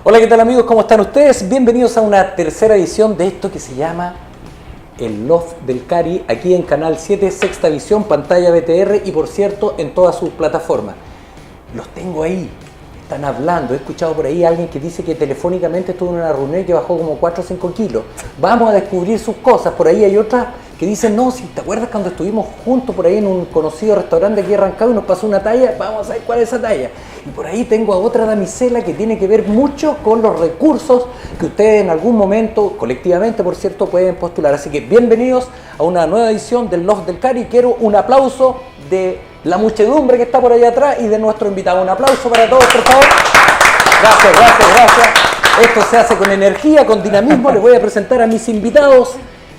Hola, ¿qué tal amigos? ¿Cómo están ustedes? Bienvenidos a una tercera edición de esto que se llama El Loft del Cari, aquí en Canal 7, Sexta Visión, pantalla BTR y por cierto en todas sus plataformas. Los tengo ahí, están hablando, he escuchado por ahí a alguien que dice que telefónicamente estuvo en una reunión y que bajó como 4 o 5 kilos. Vamos a descubrir sus cosas, por ahí hay otras que dicen, no, si te acuerdas cuando estuvimos juntos por ahí en un conocido restaurante aquí arrancado y nos pasó una talla, vamos a ver cuál es esa talla. Y por ahí tengo a otra damisela que tiene que ver mucho con los recursos que ustedes en algún momento, colectivamente por cierto, pueden postular. Así que bienvenidos a una nueva edición del Loft del Cari. Quiero un aplauso de la muchedumbre que está por allá atrás y de nuestro invitado. Un aplauso para todos, por favor. Gracias, gracias, gracias. Esto se hace con energía, con dinamismo. Les voy a presentar a mis invitados.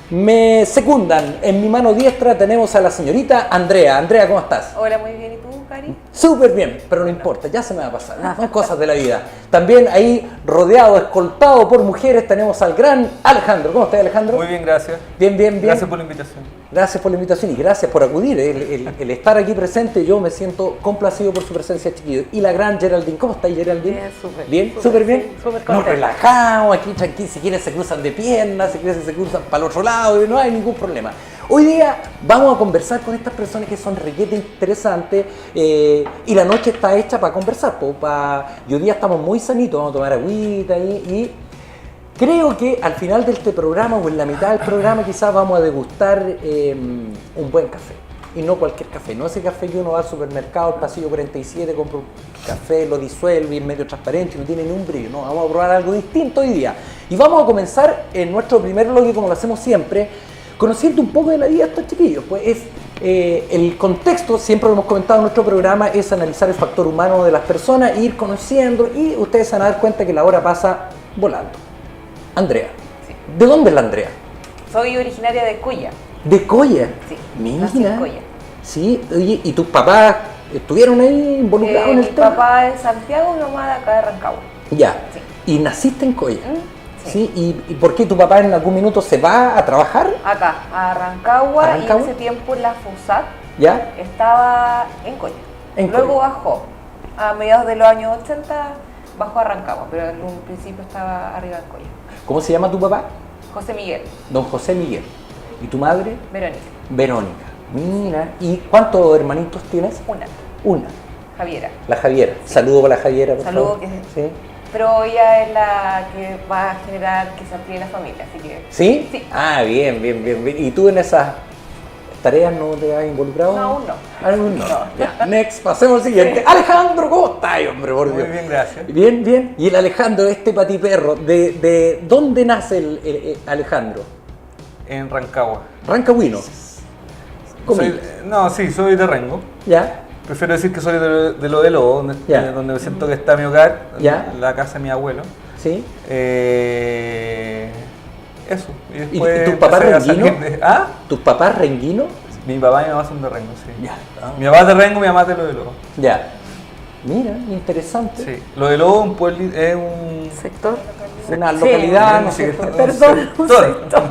Me secundan. En mi mano diestra tenemos a la señorita Andrea. Andrea, ¿cómo estás? Hola, muy bien. ¿Y tú, Cari? Súper bien, pero no importa, ya se me va a pasar. Son cosas de la vida. También ahí, rodeado, escoltado por mujeres, tenemos al gran Alejandro. ¿Cómo estás, Alejandro? Muy bien, gracias. Bien, bien, bien. Gracias por la invitación. Gracias por la invitación y gracias por acudir. El estar aquí presente, yo me siento complacido por su presencia, chiquillos. Y la gran Geraldine, ¿cómo está Geraldine? Bien, súper. ¿Bien? ¿Súper bien? Sí, súper Nos contenta. relajamos aquí, tranquilos, si quieren se cruzan de piernas, si quieren se cruzan para el otro lado, y no hay ningún problema. Hoy día vamos a conversar con estas personas que son requete interesantes y la noche está hecha para conversar. Y hoy día estamos muy sanitos, vamos a tomar agüita y creo que al final de este programa o en la mitad del programa quizás vamos a degustar un buen café. Y no cualquier café, no ese café que uno va al supermercado, al pasillo 47, compra un café, lo disuelve y es medio transparente y no tiene ni un brillo. No, vamos a probar algo distinto hoy día. Y vamos a comenzar en nuestro primer bloque, como lo hacemos siempre, conociendo un poco de la vida de estos chiquillos. Pues es el contexto, siempre lo hemos comentado en nuestro programa, es analizar el factor humano de las personas, ir conociendo y ustedes se van a dar cuenta que la hora pasa volando. Andrea, Sí. ¿de dónde es la Andrea? Soy originaria de Coya. ¿De Coya? Sí, Mira. nací en Coya. Sí, oye, ¿y tus papás estuvieron ahí involucrados en el Mi tema? papá es Santiago y mi mamá de acá de Rancagua. Ya. Sí. ¿Y naciste en Coya? Sí. ¿Sí? ¿Y por qué tu papá en algún minuto se va a trabajar? Acá, a Rancagua, ¿A Rancagua? y en ese tiempo la FUSAT ¿Ya? estaba en Coya. En Luego Coya. bajó, a mediados de los años 80 bajó a Rancagua, pero en un principio estaba arriba en Coya. ¿Cómo se llama tu papá? José Miguel, Don José Miguel. ¿Y tu madre? Verónica, Verónica. Mira. ¿Y cuántos hermanitos tienes? Una. Javiera. La Javiera. Saludo para la Javiera, por Saludo, favor. que ¿Sí? Pero ella es la que va a generar que se amplíe la familia, así que... ¿Sí? Sí. Ah, bien, bien, bien, bien. ¿Y tú en esas tareas no te has involucrado? No, aún no. Aún no. Ya. Next, pasemos al siguiente. Alejandro, ¿cómo estás, hombre? Por Muy Dios. bien, gracias. Bien, bien. Y el Alejandro, este patiperro, ¿de dónde nace el Alejandro? En Rancagua. Rancagüino. Soy de Rengo. ¿Ya? Prefiero decir que soy de lo de Lobo, Ya. donde me siento que está mi hogar, Ya. la casa de mi abuelo. ¿Sí? Eso. Y ¿Y después tus papás empecé a salir renguinos? ¿Ah? ¿Tus papás renguinos? Mi papá y mi mamá son de Rengo, sí. Ya. Mi papá es de Rengo, mi mamá es de lo de Lobo. Ya. Mira, interesante. Sí. Lo de Lobo es un ¿Sector? Una Sí. localidad, ¿no es Sí, cierto? Perdón, un sector. sector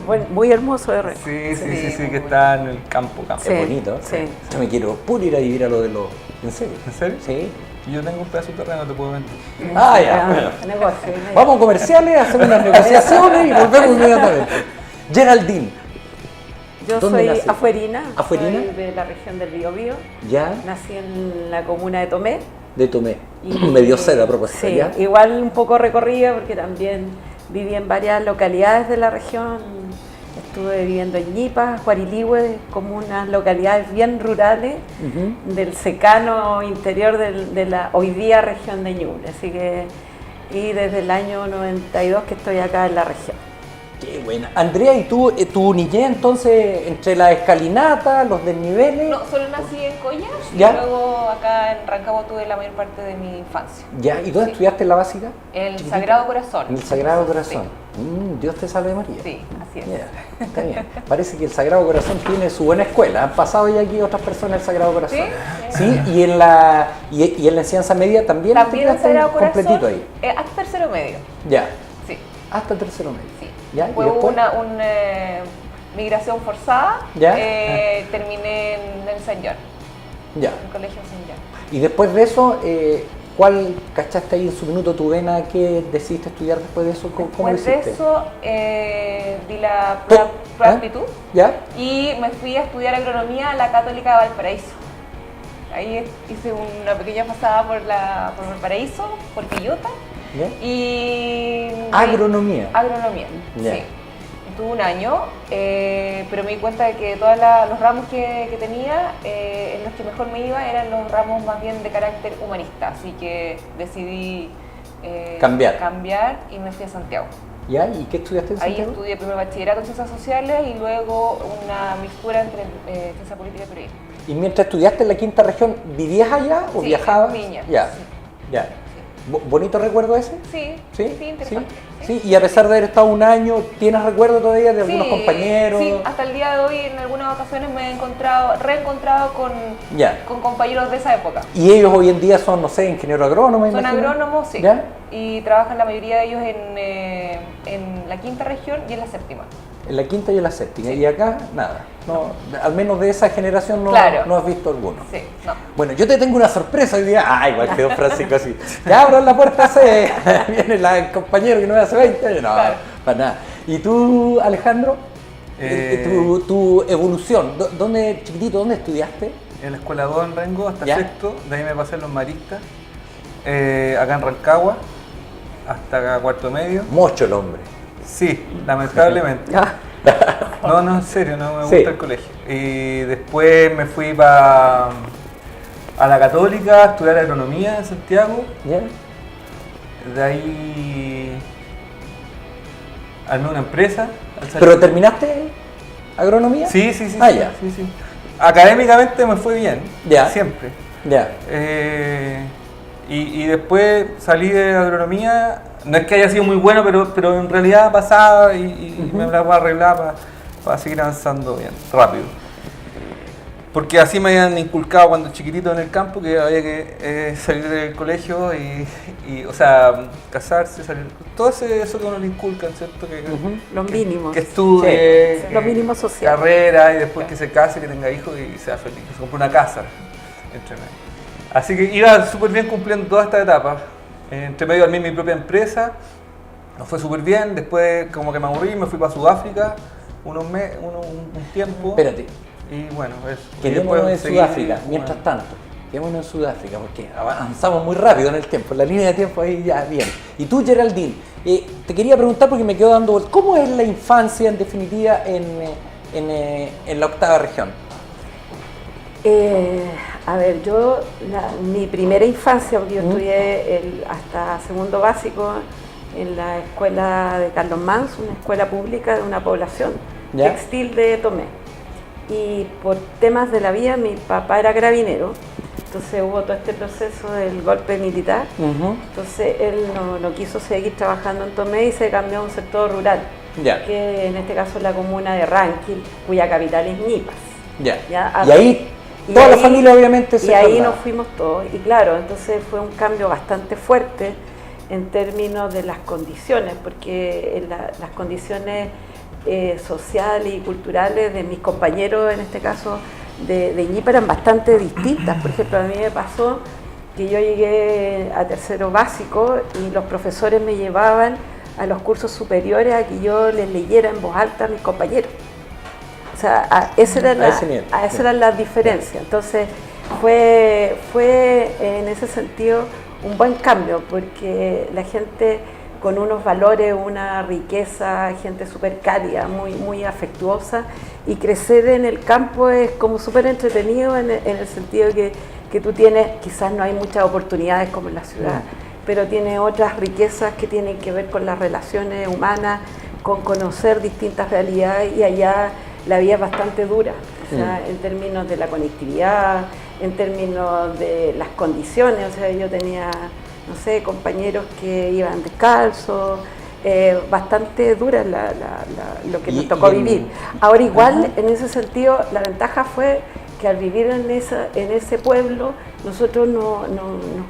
bueno, muy hermoso de Rengo. Sí, que está en el campo. Es bonito. Sí. Yo me quiero puro ir a vivir a lo de los... ¿En serio? ¿En serio? Sí. Yo tengo un pedazo de terreno, te puedo vender. Ah, ya. Bueno. Negocio. Vamos a comerciales, hacemos unas negociaciones y volvemos inmediatamente. Geraldine, Yo ¿dónde soy nace? afuerina, ¿Afuerina? soy de la región del Biobío. ya Nací en la comuna de Tomé. de Tomé. Me dio sed a propósito, Sí, ¿ya? igual un poco recorrida porque también viví en varias localidades de la región. Estuve viviendo en Ñipa, Huarilihue, como unas localidades bien rurales Ujú. del secano interior de la hoy día región de Ñuble. Así que, y desde el año 92 que estoy acá en la región. Qué buena. Andrea, ¿y tú, tu niñez entonces entre la escalinata, los desniveles? No, solo nací en Coya ¿Ya? y luego acá en Rancagua tuve la mayor parte de mi infancia. ¿Ya? ¿Y dónde Sí. estudiaste en la básica? El Chiquitita. Sagrado Corazón. En el Sagrado Corazón. Sí, Dios te salve María. sí, así es. Ya, está bien. Parece que el Sagrado Corazón tiene su buena escuela. Han pasado ya aquí otras personas del Sagrado Corazón. Sí. Sí, y en la enseñanza media también. También el estudiaste Sagrado completito Corazón, ahí. hasta tercero medio. Ya, Sí, hasta tercero medio. sí. ¿Ya? ¿Y Fue después? una migración forzada. ¿Ya? Terminé en el San John, Ya. en el colegio San John. Y después de eso, ¿Cuál cachaste ahí en su minuto tu vena? ¿Qué decidiste estudiar después de eso? ¿Cómo lo Después de hiciste? eso, di la ¿Ah? prueba de aptitud ¿Ya? y me fui a estudiar agronomía a la Católica de Valparaíso. Ahí hice una pequeña pasada por Valparaíso, por Quillota. ¿Ya? Y Agronomía. Agronomía, Ya. sí. Tuve un año, pero me di cuenta de que todos los ramos que tenía, en los que mejor me iba, eran los ramos más bien de carácter humanista. Así que decidí cambiar y me fui a Santiago. ¿Ya? ¿Y qué estudiaste en Ahí Santiago? estudié primero bachillerato en ciencias sociales y luego una mixtura entre ciencia política y periodismo. ¿Y mientras estudiaste en la quinta región, vivías allá o Sí, viajabas? en Viña, Ya, sí. ya. ¿Bonito recuerdo ese? Sí, ¿Sí? sí, interesante. Sí, y a pesar de haber estado un año, ¿tienes recuerdo todavía de algunos compañeros? Sí, hasta el día de hoy en algunas ocasiones me he reencontrado Ya. con compañeros de esa época. ¿Y ellos hoy en día son, no sé, ingenieros agrónomos? Son imagino? agrónomos, sí. ¿Ya? Y trabajan la mayoría de ellos en la quinta región y en la séptima. En la quinta y en la séptima. Sí. Y acá, nada. No, al menos de esa generación no, Claro. no has visto alguno. Sí, no. Bueno, yo te tengo una sorpresa hoy día. Ah, igual quedó Francisco así. Ya abran la puerta, viene el compañero que no hace 20 años. No, Claro. para nada. ¿Y tú, Alejandro? Tu evolución. ¿Dónde, chiquitito, dónde estudiaste? En la escuela 2 en Rengo hasta ¿Ya? sexto, de ahí me pasé en los maristas, acá en Rancagua, hasta cuarto medio. Mocho el hombre. Sí, lamentablemente. No, en serio, no me gusta Sí. el colegio. Y después me fui a la Católica a estudiar agronomía en Santiago. ¿Ya? De ahí armé una empresa. al salir. ¿Pero terminaste agronomía? Sí. Ah, sí, ya. sí. Académicamente me fue bien, Ya. siempre. Ya. Y después salí de agronomía, no es que haya sido muy bueno, pero en realidad pasaba y me la voy a arreglar para seguir avanzando bien, rápido. Porque así me habían inculcado cuando chiquitito en el campo que había que salir del colegio o sea, casarse, salir, todo eso que uno le inculcan, ¿cierto? Los mínimos. Que estudie, Sí. Los mínimos sociales. carrera y después que se case, que tenga hijos y sea feliz, que se compre una casa, entre medio. Así que iba súper bien cumpliendo todas estas etapas. Entre medio armé mi propia empresa, nos fue súper bien, después como que me aburrí, me fui para Sudáfrica un tiempo. Espérate. Y bueno, eso. Y Quedémonos en después seguí Sudáfrica, jugando. mientras tanto. Quedémonos en Sudáfrica, porque avanzamos muy rápido en el tiempo, en la línea de tiempo ahí ya bien. Y tú, Geraldine, te quería preguntar porque me quedo dando vueltas, ¿cómo es la infancia en definitiva en la octava región? A ver, mi primera infancia, porque yo estudié hasta segundo básico en la escuela de Carlos Manso, una escuela pública de una población ¿Ya? textil de Tomé. Y por temas de la vida, mi papá era carabinero, entonces hubo todo este proceso del golpe militar, entonces él no quiso seguir trabajando en Tomé y se cambió a un sector rural, Ya. que en este caso es la comuna de Ranquil, cuya capital es Ñipas. Ya. Ya, Y ahí y toda la ahí- familia obviamente se Y ahí trasladó. nos fuimos todos, y claro, entonces fue un cambio bastante fuerte en términos de las condiciones, porque las condiciones sociales y culturales de mis compañeros, en este caso de Ñipa, eran bastante distintas. Por ejemplo, a mí me pasó que yo llegué a tercero básico y los profesores me llevaban a los cursos superiores a que yo les leyera en voz alta a mis compañeros. O sea, esa era la diferencia. Entonces, fue en ese sentido un buen cambio, porque la gente con unos valores, una riqueza, gente súper cálida, muy afectuosa, y crecer en el campo es como súper entretenido en el sentido que tú tienes, quizás no hay muchas oportunidades como en la ciudad, pero tiene otras riquezas que tienen que ver con las relaciones humanas, con conocer distintas realidades, y allá la vida es bastante dura, o sea, en términos de la conectividad, en términos de las condiciones. O sea, yo tenía, no sé, compañeros que iban descalzos, bastante dura lo que nos tocó vivir. Ahora igual, en ese sentido, la ventaja fue que al vivir en ese pueblo, nosotros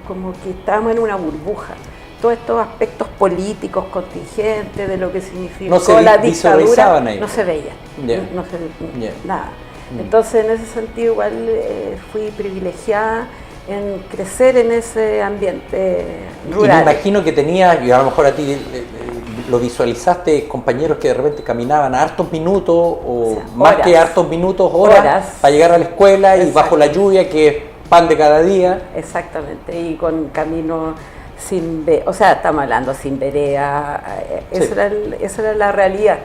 como que estábamos en una burbuja. Todos estos aspectos políticos, contingentes, de lo que significó la dictadura, no se veía, no se veía nada. Entonces, en ese sentido, igual fui privilegiada en crecer en ese ambiente Y me rural. imagino que tenías, y a lo mejor a ti lo visualizaste, compañeros que de repente caminaban a hartos minutos, o sea, más horas. que hartos minutos, horas, para llegar a la escuela y Exacto. bajo la lluvia, que es pan de cada día. Exactamente, y con camino sin o sea, estamos hablando sin vereda, Sí. esa era la realidad.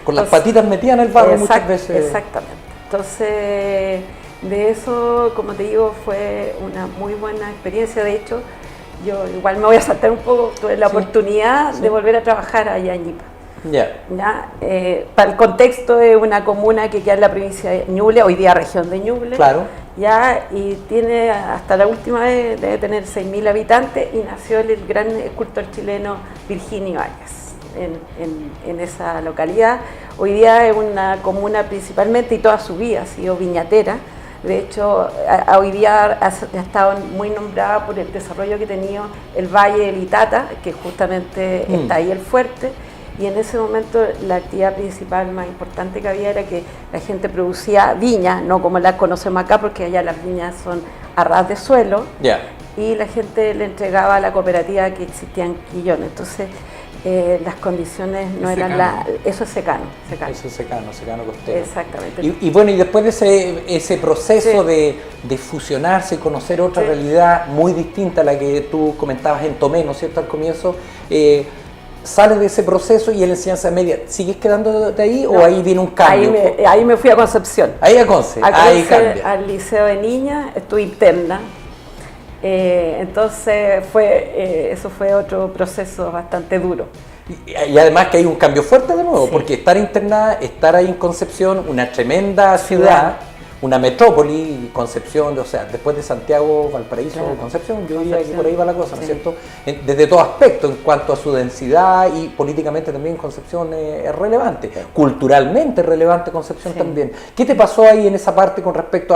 Con las Entonces, patitas metidas en el barro muchas exact- veces. Exactamente. Entonces, de eso, como te digo, fue una muy buena experiencia. De hecho, yo igual me voy a saltar un poco, tuve la Sí. oportunidad Sí. de volver a trabajar allá en Ñipa. Ya. ¿Ya? Para el contexto de una comuna que queda en la provincia de Ñuble, hoy día región de Ñuble, Claro. ya, y tiene hasta la última vez, debe tener 6.000 habitantes, y nació el gran escultor chileno Virginio Arias en esa localidad. Hoy día es una comuna principalmente, y toda su vida ha sido viñatera. De hecho, hoy día ha estado muy nombrada por el desarrollo que ha tenido el Valle del Itata, que justamente está ahí el fuerte. Y en ese momento la actividad principal más importante que había era que la gente producía viñas, no como las conocemos acá, porque allá las viñas son a ras de suelo, Ya. y la gente le entregaba a la cooperativa que existía en Quillón. Entonces las condiciones no Es eran secano. eso es secano. Eso es secano costero. Exactamente. Y bueno, y después de ese proceso Sí. de fusionarse y conocer otra Sí. realidad muy distinta a la que tú comentabas en Tomé, ¿no es cierto?, al comienzo, sales de ese proceso y en la enseñanza media, ¿sigues quedándote ahí o No, ahí viene un cambio? Ahí me fui a Concepción. Ahí a Conce, ahí cambia. Al liceo de niñas, estuve interna. Entonces eso fue otro proceso bastante duro. Y además que hay un cambio fuerte de nuevo, Sí. porque estar internada, estar ahí en Concepción, una tremenda ciudad, una metrópoli, Concepción, o sea, después de Santiago, Valparaíso, Claro. Concepción, yo diría que Concepción. por ahí va la cosa, ¿no es Sí. cierto? Desde todo aspecto, en cuanto a su densidad, y políticamente también Concepción es relevante, culturalmente es relevante Concepción Sí. también. ¿Qué te pasó ahí en esa parte con respecto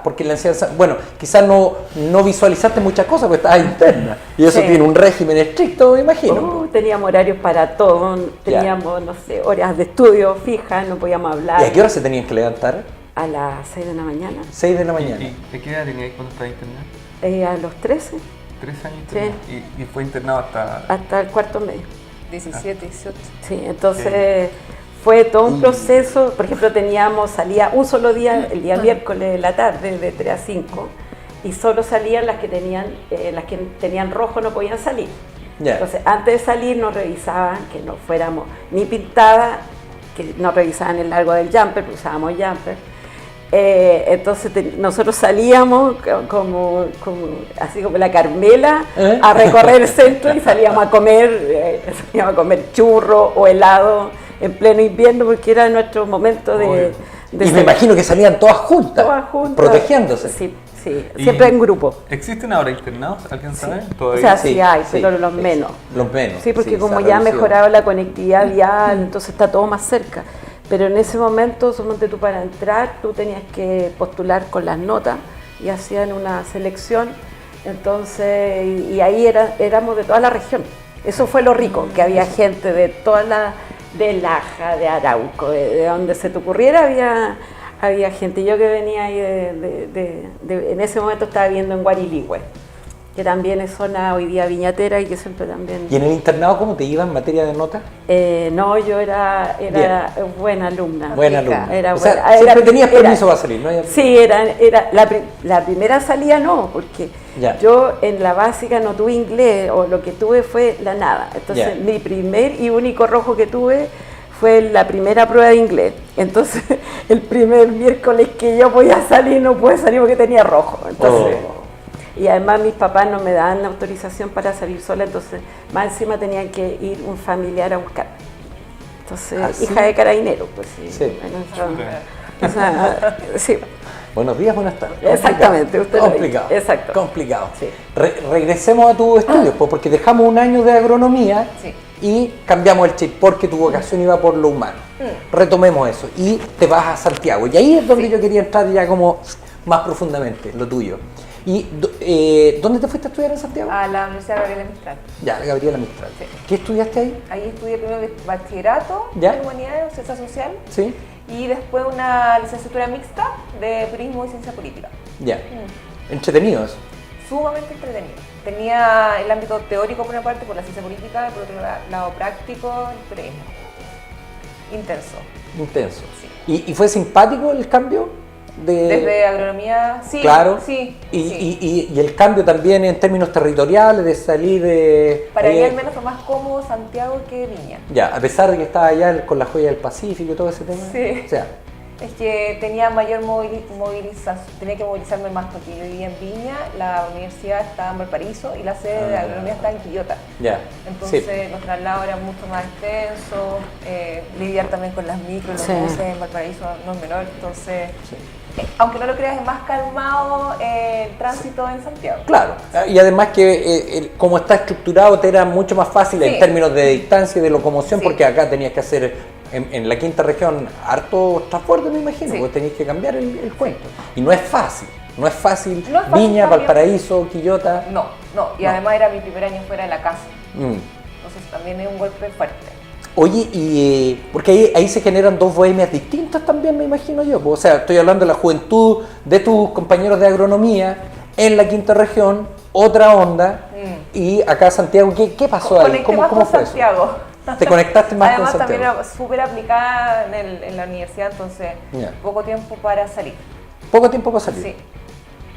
porque la enseñanza, bueno, quizás no visualizaste muchas cosas porque estabas interna, y eso Sí. tiene un régimen estricto, me imagino. Teníamos horarios para todo, teníamos, no sé, horas de estudio fijas, no podíamos hablar. ¿Y a qué hora se tenían que levantar? A las 6 de la mañana, 6 de la mañana. ¿Y de qué edad tenías cuando estabas internado? a los 13, 3 años internado. Y fue internado hasta... hasta el cuarto medio. 17, 18. Sí, entonces fue todo un proceso. Por ejemplo, salía un solo día, el día miércoles de la tarde, de 3 a 5, y solo salían las que tenían rojo, no podían salir. Ya. Entonces, antes de salir nos revisaban que no fuéramos ni pintadas, que nos revisaban el largo del jumper, porque usábamos jumper. Entonces nosotros salíamos así como la Carmela a recorrer el centro, y salíamos a comer churro o helado en pleno invierno, porque era nuestro momento de Y me imagino que salían todas juntas, protegiéndose. Sí, sí, Y- siempre en grupo. ¿Existen ahora internados? ¿Alguien sabe? O ¿Todavía? sea, Sí, sí hay, sí, pero los sí, menos. Los menos. Sí, porque se como ha ya ha reducido. mejorado la conectividad vial, entonces está todo más cerca. Pero en ese momento, suponte tú, para entrar, tú tenías que postular con las notas y hacían una selección. Entonces, y ahí éramos de toda la región. Eso fue lo rico, que había gente de de Laja, de Arauco, de donde se te ocurriera, había gente. Yo que venía ahí en ese momento estaba viviendo en Guariligüe, que también es zona hoy día viñatera y que siempre también... ¿Y en el internado cómo te iba en materia de notas? No, yo era buena alumna. Buena rica, alumna. Era O sea, buena. siempre tenías Era- permiso para salir, ¿no? Sí, la primera salida no, porque Ya. yo en la básica no tuve inglés, o lo que tuve fue la nada. Entonces, Ya. mi primer y único rojo que tuve fue la primera prueba de inglés. Entonces, el primer miércoles que yo podía salir, no pude salir porque tenía rojo. Entonces, y además mis papás no me daban autorización para salir sola, entonces más encima tenían que ir un familiar a buscarme. Entonces, ¿Ah, sí? hija de carabinero, pues sí. Sí. O sea, sí. Buenos días, buenas tardes. Exactamente, usted lo complicado. dice. Exacto. Complicado. Sí. Regresemos a tus estudios, pues, porque dejamos un año de agronomía Sí. y cambiamos el chip porque tu vocación iba por lo humano. Retomemos eso y te vas a Santiago. Y ahí es donde yo quería entrar ya como más profundamente, lo tuyo. ¿Y dónde te fuiste a estudiar en Santiago? A la Universidad Gabriela Mistral. Ya, Gabriela Mistral. Sí. ¿Qué estudiaste ahí? Ahí estudié primero bachillerato ¿Ya? en Humanidades o Ciencia Social, Sí. y después una licenciatura mixta de Turismo y Ciencia Política. Ya. Entretenido eso. Sumamente entretenido. Tenía el ámbito teórico por una parte, por la ciencia política, y por otro lado práctico, el periodismo. Intenso. Intenso. Sí. ¿Y fue simpático el cambio? Desde agronomía, sí. Claro. Sí, y, sí. y el cambio también en términos territoriales, de salir de... Para mí al menos fue más cómodo Santiago que Viña. Ya, a pesar de que estaba allá con la joya del Pacífico y todo ese tema. Sí. O sea, Es que tenía mayor movilización, tenía que movilizarme más porque yo vivía en Viña, la universidad estaba en Valparaíso y la sede de agronomía está en Quillota. ya. Entonces Sí. los traslados eran mucho más extensos, lidiar también con las micros, los Sí. buses en Valparaíso no es menor, entonces, Sí. aunque no lo creas, es más calmado el tránsito en Santiago. Claro, y además que como está estructurado te era mucho más fácil en Sí. términos de distancia y de locomoción, Sí. porque acá tenías que hacer en la quinta región harto transporte, me imagino, Sí. porque tenías que cambiar el cuento. Y no es fácil, no es fácil. No es fácil Viña, también. Valparaíso, Quillota. No, y No. además era mi primer año fuera de la casa, Mm. entonces también es un golpe fuerte. Oye, y porque ahí se generan dos bohemias distintas también, me imagino yo. O sea, estoy hablando de la juventud de tus compañeros de agronomía en la quinta región, otra onda, y acá Santiago, ¿qué pasó ahí? Conecté más ¿Cómo con fue eso? Santiago. Te conectaste más Además con también Santiago. era súper aplicada en la universidad, entonces Ya. poco tiempo para salir. Poco tiempo para salir. Sí,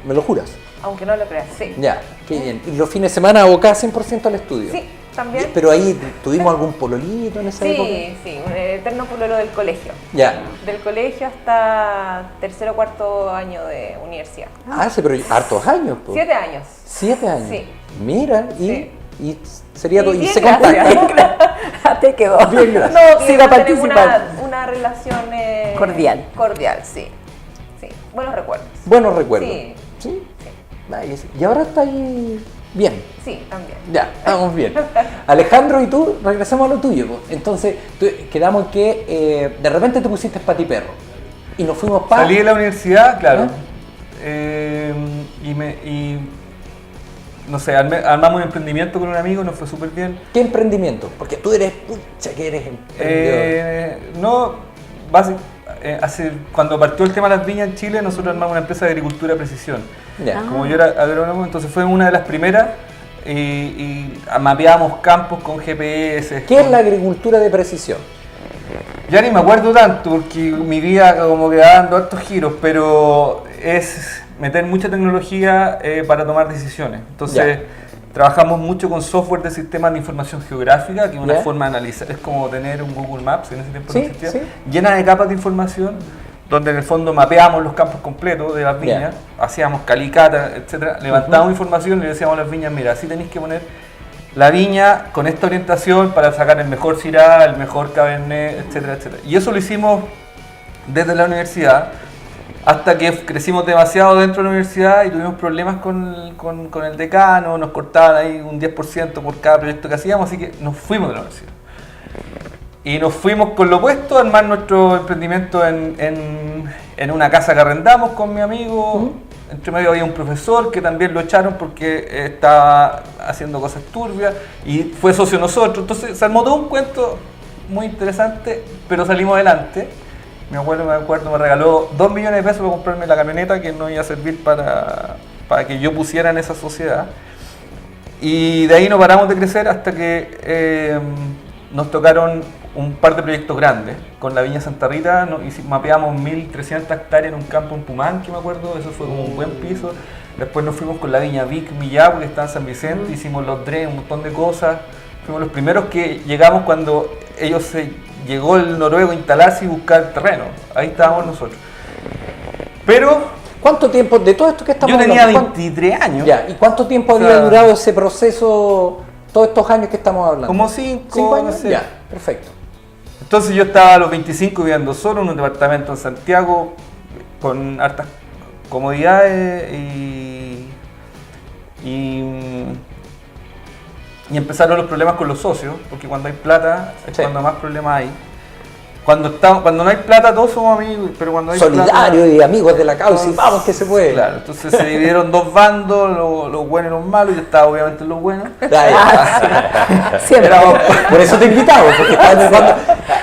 ¿Me lo juras? aunque no lo creas, sí. Ya, qué bien. ¿Y los fines de semana abocás 100% al estudio? Sí, también. Pero ahí, ¿tuvimos algún pololito en esa época? Sí, un eterno pololo del colegio. Ya. Del colegio hasta tercero o cuarto año de universidad. Hace pero hartos años, po. 7 años. 7 años. Sí. Mira, Sí. y sería todo. Y bien, se gracias. contacta. Te quedó. Bien, gracias. No, Sí, sí, va a tenemos participar. una relación Cordial. Cordial, sí. Sí, buenos recuerdos. Buenos recuerdos. Sí. ¿Sí? Nice. Y ahora está ahí bien. Sí, también. Ya, estamos bien. Alejandro y tú, regresemos a lo tuyo. Po. Entonces, quedamos en que de repente te pusiste patiperro. Y nos fuimos para... Salí de la universidad, claro. ¿Ah? Y no sé, armamos un emprendimiento con un amigo, nos fue súper bien. ¿Qué emprendimiento? Porque tú eres, pucha, que eres emprendedor. Cuando partió el tema de las viñas en Chile, nosotros armamos una empresa de agricultura precisión. Ya. Como yo era agrónomo, entonces fue una de las primeras y mapeábamos campos con GPS. ¿Qué es la agricultura de precisión? Ya ni me acuerdo tanto porque mi vida como que va dando hartos giros, pero es meter mucha tecnología para tomar decisiones. Entonces trabajamos mucho con software de sistemas de información geográfica, que es una Ya. forma de analizar, es como tener un Google Maps, en ese tiempo Sí, no existía, sí. llena de capas de información, donde en el fondo mapeamos los campos completos de las Ya. viñas, hacíamos calicata, etcétera, levantábamos información y le decíamos a las viñas, mira, así tenéis que poner la viña con esta orientación para sacar el mejor Syrah, el mejor Cabernet, etcétera, etcétera. Y eso lo hicimos desde la universidad hasta que crecimos demasiado dentro de la universidad y tuvimos problemas con el decano, nos cortaban ahí un 10% por cada proyecto que hacíamos, así que nos fuimos de la universidad. Y nos fuimos con lo opuesto a armar nuestro emprendimiento en una casa que arrendamos con mi amigo. Entre medio había un profesor que también lo echaron porque estaba haciendo cosas turbias y fue socio de nosotros. Entonces se armó todo un cuento muy interesante, pero salimos adelante. Mi abuelo, me regaló 2 millones de pesos para comprarme la camioneta que no iba a servir para que yo pusiera en esa sociedad. Y de ahí no paramos de crecer hasta que nos tocaron un par de proyectos grandes. Con la Viña Santa Rita mapeamos 1.300 hectáreas en un campo en Pumán, que me acuerdo, eso fue como un buen piso. Después nos fuimos con la Viña Vic Millagua, que está en San Vicente, hicimos los DRE, un montón de cosas. Fuimos los primeros que llegamos cuando llegó el noruego a instalarse y buscar terreno. Ahí estábamos nosotros. Pero ¿Cuánto tiempo, de todo esto que estamos yo tenía hablando, 23 años. Ya, ¿y cuánto tiempo O sea, había durado ese proceso, todos estos años que estamos hablando? Como 5 ¿5 años? no sé. Ya, perfecto. Entonces yo estaba a los 25 viviendo solo en un departamento en Santiago con hartas comodidades y empezaron los problemas con los socios, porque cuando hay plata es Sí. cuando más problemas hay. Cuando no hay plata todos somos amigos, pero cuando hay Solidarios y amigos de la causa, y entonces, vamos que se puede. Claro, entonces se dividieron dos bandos, los buenos y los malos, y yo estaba obviamente en los buenos. Siempre. Por eso te invitamos, porque estás en el bando.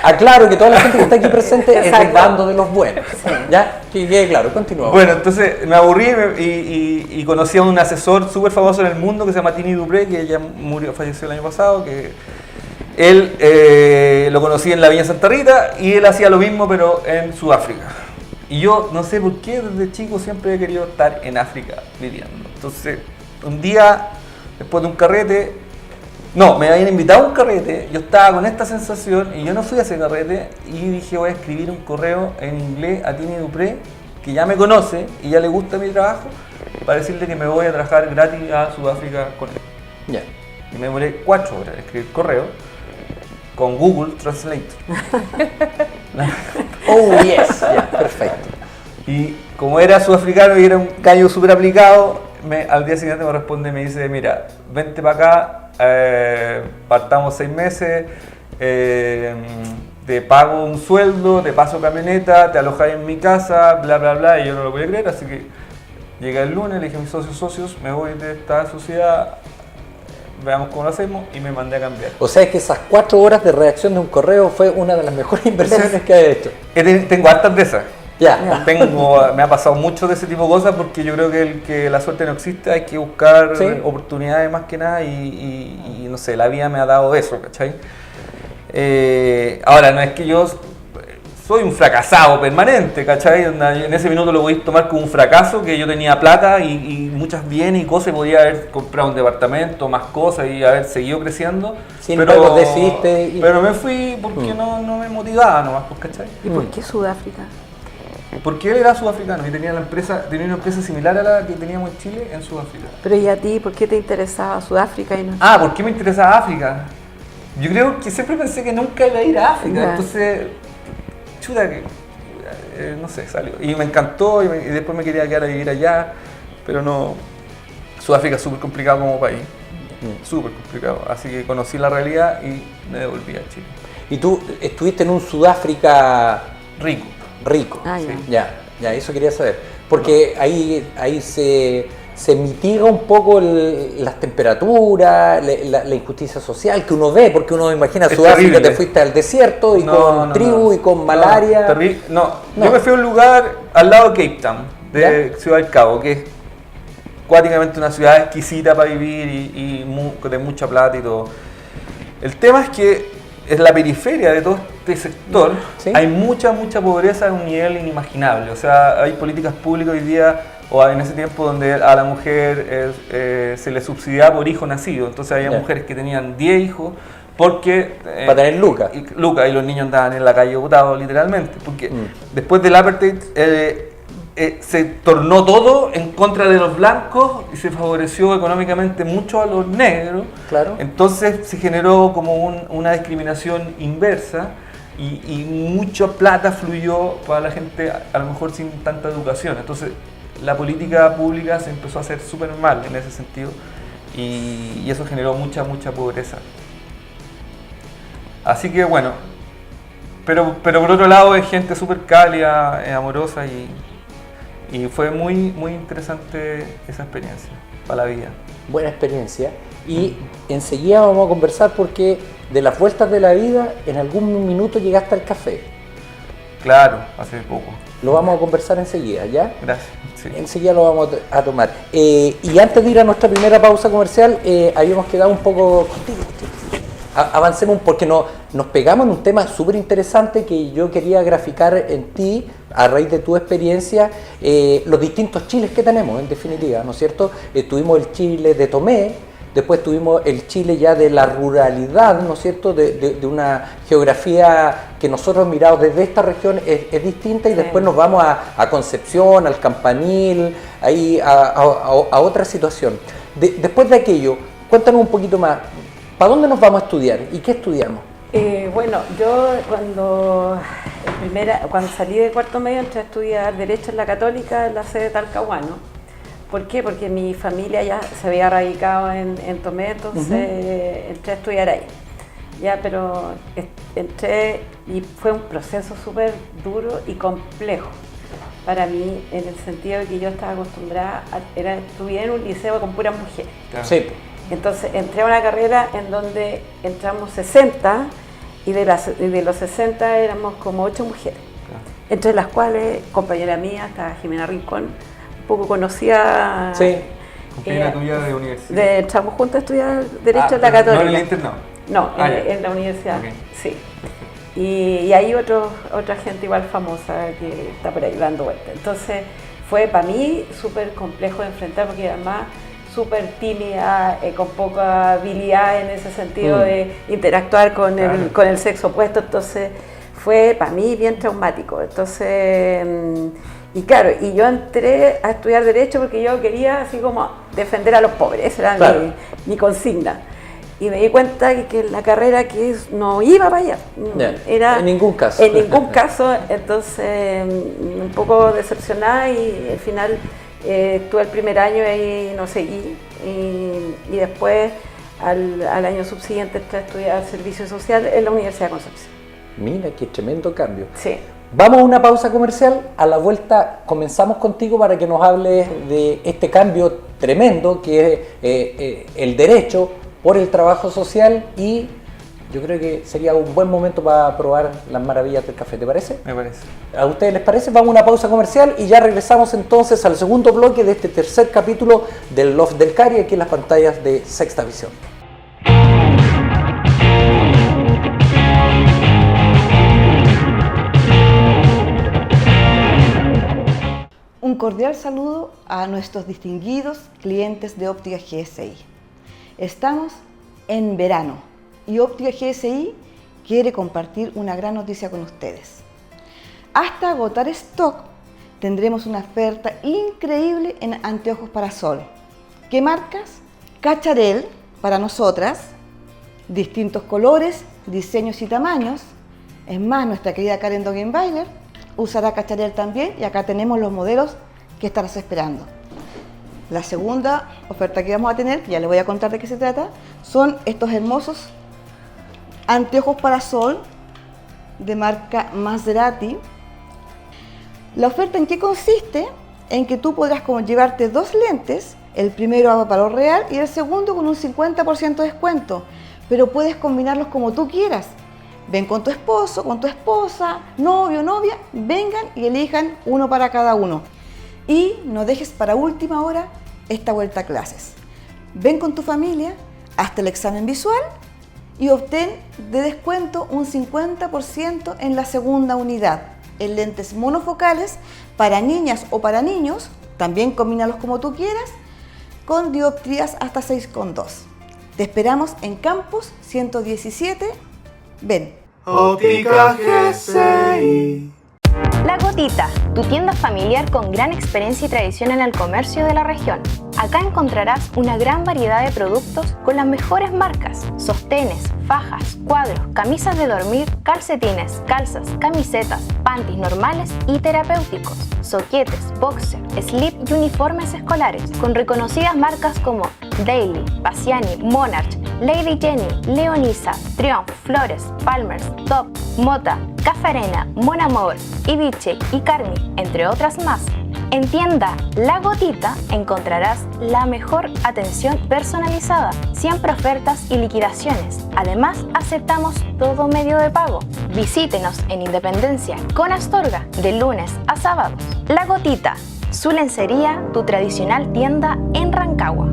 Aclaro que toda la gente que está aquí presente es del bando de los buenos. ¿Ya? Que quede claro, continuamos. Bueno, entonces me aburrí y conocí a un asesor súper famoso en el mundo que se llama Tini Dupré, que ya falleció el año pasado, que él lo conocí en la Viña Santa Rita y él hacía lo mismo pero en Sudáfrica. Y yo no sé por qué desde chico siempre he querido estar en África viviendo. Entonces, un día, después de un carrete, me habían invitado a un carrete, yo estaba con esta sensación y yo no fui a ese carrete y dije voy a escribir un correo en inglés a Tini Dupré, que ya me conoce y ya le gusta mi trabajo, para decirle que me voy a trabajar gratis a Sudáfrica con él. Ya. Y me demoré 4 horas en escribir correo con Google Translate. Oh, yes. Ya, perfecto. Y como era sudafricano y era un gallo súper aplicado, al día siguiente me responde y me dice, mira, vente para acá, partamos 6 meses, te pago un sueldo, te paso camioneta, te alojáis en mi casa, bla, bla, bla, y yo no lo podía creer, así que llegué el lunes, le dije a mis socios, me voy de esta sociedad, veamos cómo lo hacemos, y me mandé a cambiar. O sea que esas 4 horas de redacción de un correo fue una de las mejores inversiones que he hecho. Tengo hartas de esas. Ya. Me ha pasado mucho de ese tipo de cosas porque yo creo que la suerte no existe, hay que buscar oportunidades más que nada y no sé, la vida me ha dado eso, ¿cachai? Ahora, no es que yo soy un fracasado permanente, ¿cachai? En ese minuto lo voy a tomar como un fracaso, que yo tenía plata y muchas bienes y cosas, y podía haber comprado un departamento, más cosas y haber seguido creciendo. Pero decidiste pero me fui porque no me motivaba nomás, ¿cachai? ¿Y por qué Sudáfrica? Porque él era sudafricano y tenía una empresa similar a la que teníamos en Chile en Sudáfrica. Pero ¿y a ti por qué te interesaba Sudáfrica y no? ¿Por qué me interesaba África? Yo creo que siempre pensé que nunca iba a ir a África, entonces, chuta que, no sé, salió. Y me encantó y después me quería quedar a vivir allá, pero no, Sudáfrica es súper complicado como país, súper complicado. Así que conocí la realidad y me devolví a Chile. ¿Y tú estuviste en un Sudáfrica rico? Ah, Sí. Ya, eso quería saber. Porque ahí se mitiga un poco las temperaturas, la injusticia social que uno ve, porque uno imagina Sudáfrica, te fuiste al desierto y con tribu y con malaria. No, yo me fui a un lugar al lado de Cape Town, de Ciudad del Cabo, que es cuáticamente una ciudad exquisita para vivir y de mucha plata y todo. El tema es que en la periferia de todo este sector hay mucha pobreza a un nivel inimaginable. O sea, hay políticas públicas hoy día, o en ese tiempo, donde a la mujer se le subsidiaba por hijo nacido. Entonces había mujeres que tenían 10 hijos porque... para tener lucas. Y los niños andaban en la calle botados literalmente. Porque después del apartheid se tornó todo en contra de los blancos y se favoreció económicamente mucho a los negros. Claro. Entonces se generó como una discriminación inversa y mucha plata fluyó para la gente a lo mejor sin tanta educación. Entonces la política pública se empezó a hacer súper mal en ese sentido y eso generó mucha pobreza. Así que bueno, pero por otro lado es gente súper cálida, amorosa y fue muy interesante esa experiencia para la vida. Buena experiencia. Y enseguida vamos a conversar porque de las vueltas de la vida, en algún minuto llegaste al café. Claro, hace poco. Lo vamos a conversar enseguida, ¿ya? Gracias. Sí. Enseguida lo vamos a tomar. Y antes de ir a nuestra primera pausa comercial, habíamos quedado un poco... Avancemos porque nos pegamos en un tema súper interesante que yo quería graficar en ti, a raíz de tu experiencia, los distintos Chiles que tenemos, en definitiva, ¿no es cierto? Tuvimos el Chile de Tomé, después tuvimos el Chile ya de la ruralidad, ¿no es cierto?, de una geografía que nosotros mirados desde esta región es distinta, y después nos vamos a Concepción, al Campanil, ahí a otra situación. Después de aquello, cuéntanos un poquito más. ¿Para dónde nos vamos a estudiar y qué estudiamos? Bueno, yo cuando salí de cuarto medio entré a estudiar Derecho en la Católica en la sede de Talcahuano. ¿Por qué? Porque mi familia ya se había radicado en Tomé, entonces entré a estudiar ahí. Ya, pero entré y fue un proceso súper duro y complejo para mí, en el sentido de que yo estaba acostumbrada, estudié en un liceo con puras mujeres. Claro. Sí. Entonces entré a una carrera en donde entramos 60 y de los 60 éramos como 8 mujeres, entre las cuales compañera mía, estaba Jimena Rincón, un poco conocida. Sí. Compañera tuya de universidad. Entramos juntas a estudiar Derecho en la Católica. No en el internado. No, Ah, en la universidad, okay. sí. Y hay otra gente igual famosa que está por ahí dando vueltas. Entonces fue para mí súper complejo de enfrentar, porque además súper tímida, con poca habilidad en ese sentido de interactuar con el sexo opuesto. Entonces fue para mí bien traumático. Entonces, y claro, y yo entré a estudiar Derecho porque yo quería así como defender a los pobres, esa era mi consigna. Y me di cuenta que la carrera no iba para allá. Era, en ningún caso. En ningún caso, entonces un poco decepcionada, y al final estuve el primer año y no seguí. Y después, al año subsiguiente, entré a estudiar Servicio Social en la Universidad de Concepción. Mira, qué tremendo cambio. Sí. Vamos a una pausa comercial. A la vuelta comenzamos contigo para que nos hables de este cambio tremendo que es el derecho por el trabajo social, y yo creo que sería un buen momento para probar las maravillas del café. ¿Te parece? Me parece. ¿A ustedes les parece? Vamos a una pausa comercial y ya regresamos entonces al segundo bloque de este tercer capítulo del Loft del Cari, aquí en las pantallas de Sexta Visión. Un cordial saludo a nuestros distinguidos clientes de Óptica GSI. Estamos en verano y Óptica GSI quiere compartir una gran noticia con ustedes. Hasta agotar stock tendremos una oferta increíble en anteojos para sol. ¿Qué marcas? Cacharel para nosotras, distintos colores, diseños y tamaños. Es más, nuestra querida Karen Dogenbailer usará Cacharel también, y acá tenemos los modelos que estarás esperando. La segunda oferta que vamos a tener, que ya les voy a contar de qué se trata, son estos hermosos anteojos para sol de marca Maserati. La oferta, ¿en qué consiste? En que tú podrás llevarte 2 lentes, el primero a valor real y el segundo con un 50% de descuento, pero puedes combinarlos como tú quieras. Ven con tu esposo, con tu esposa, novio, novia, vengan y elijan uno para cada uno. Y no dejes para última hora esta vuelta a clases. Ven con tu familia hasta el examen visual y obtén de descuento un 50% en la segunda unidad, en lentes monofocales para niñas o para niños, también combínalos como tú quieras, con dioptrías hasta 6,2. Te esperamos en Campus 117. Ven. Óptica GSI. La Gotita, tu tienda familiar con gran experiencia y tradición en el comercio de la región. Acá encontrarás una gran variedad de productos con las mejores marcas: sostenes, fajas, cuadros, camisas de dormir, calcetines, calzas, camisetas, panties normales y terapéuticos, soquetes, boxer, slip y uniformes escolares, con reconocidas marcas como Daily, Bassiani, Monarch, Lady Jenny, Leonisa, Triumph, Flores, Palmer's, Top, Mota, Café Arena, Mon Amour, Ibiche y Carmi, entre otras más. En tienda La Gotita encontrarás la mejor atención personalizada, siempre ofertas y liquidaciones. Además, aceptamos todo medio de pago. Visítenos en Independencia con Astorga de lunes a sábados. La Gotita, su lencería, tu tradicional tienda en Rancagua.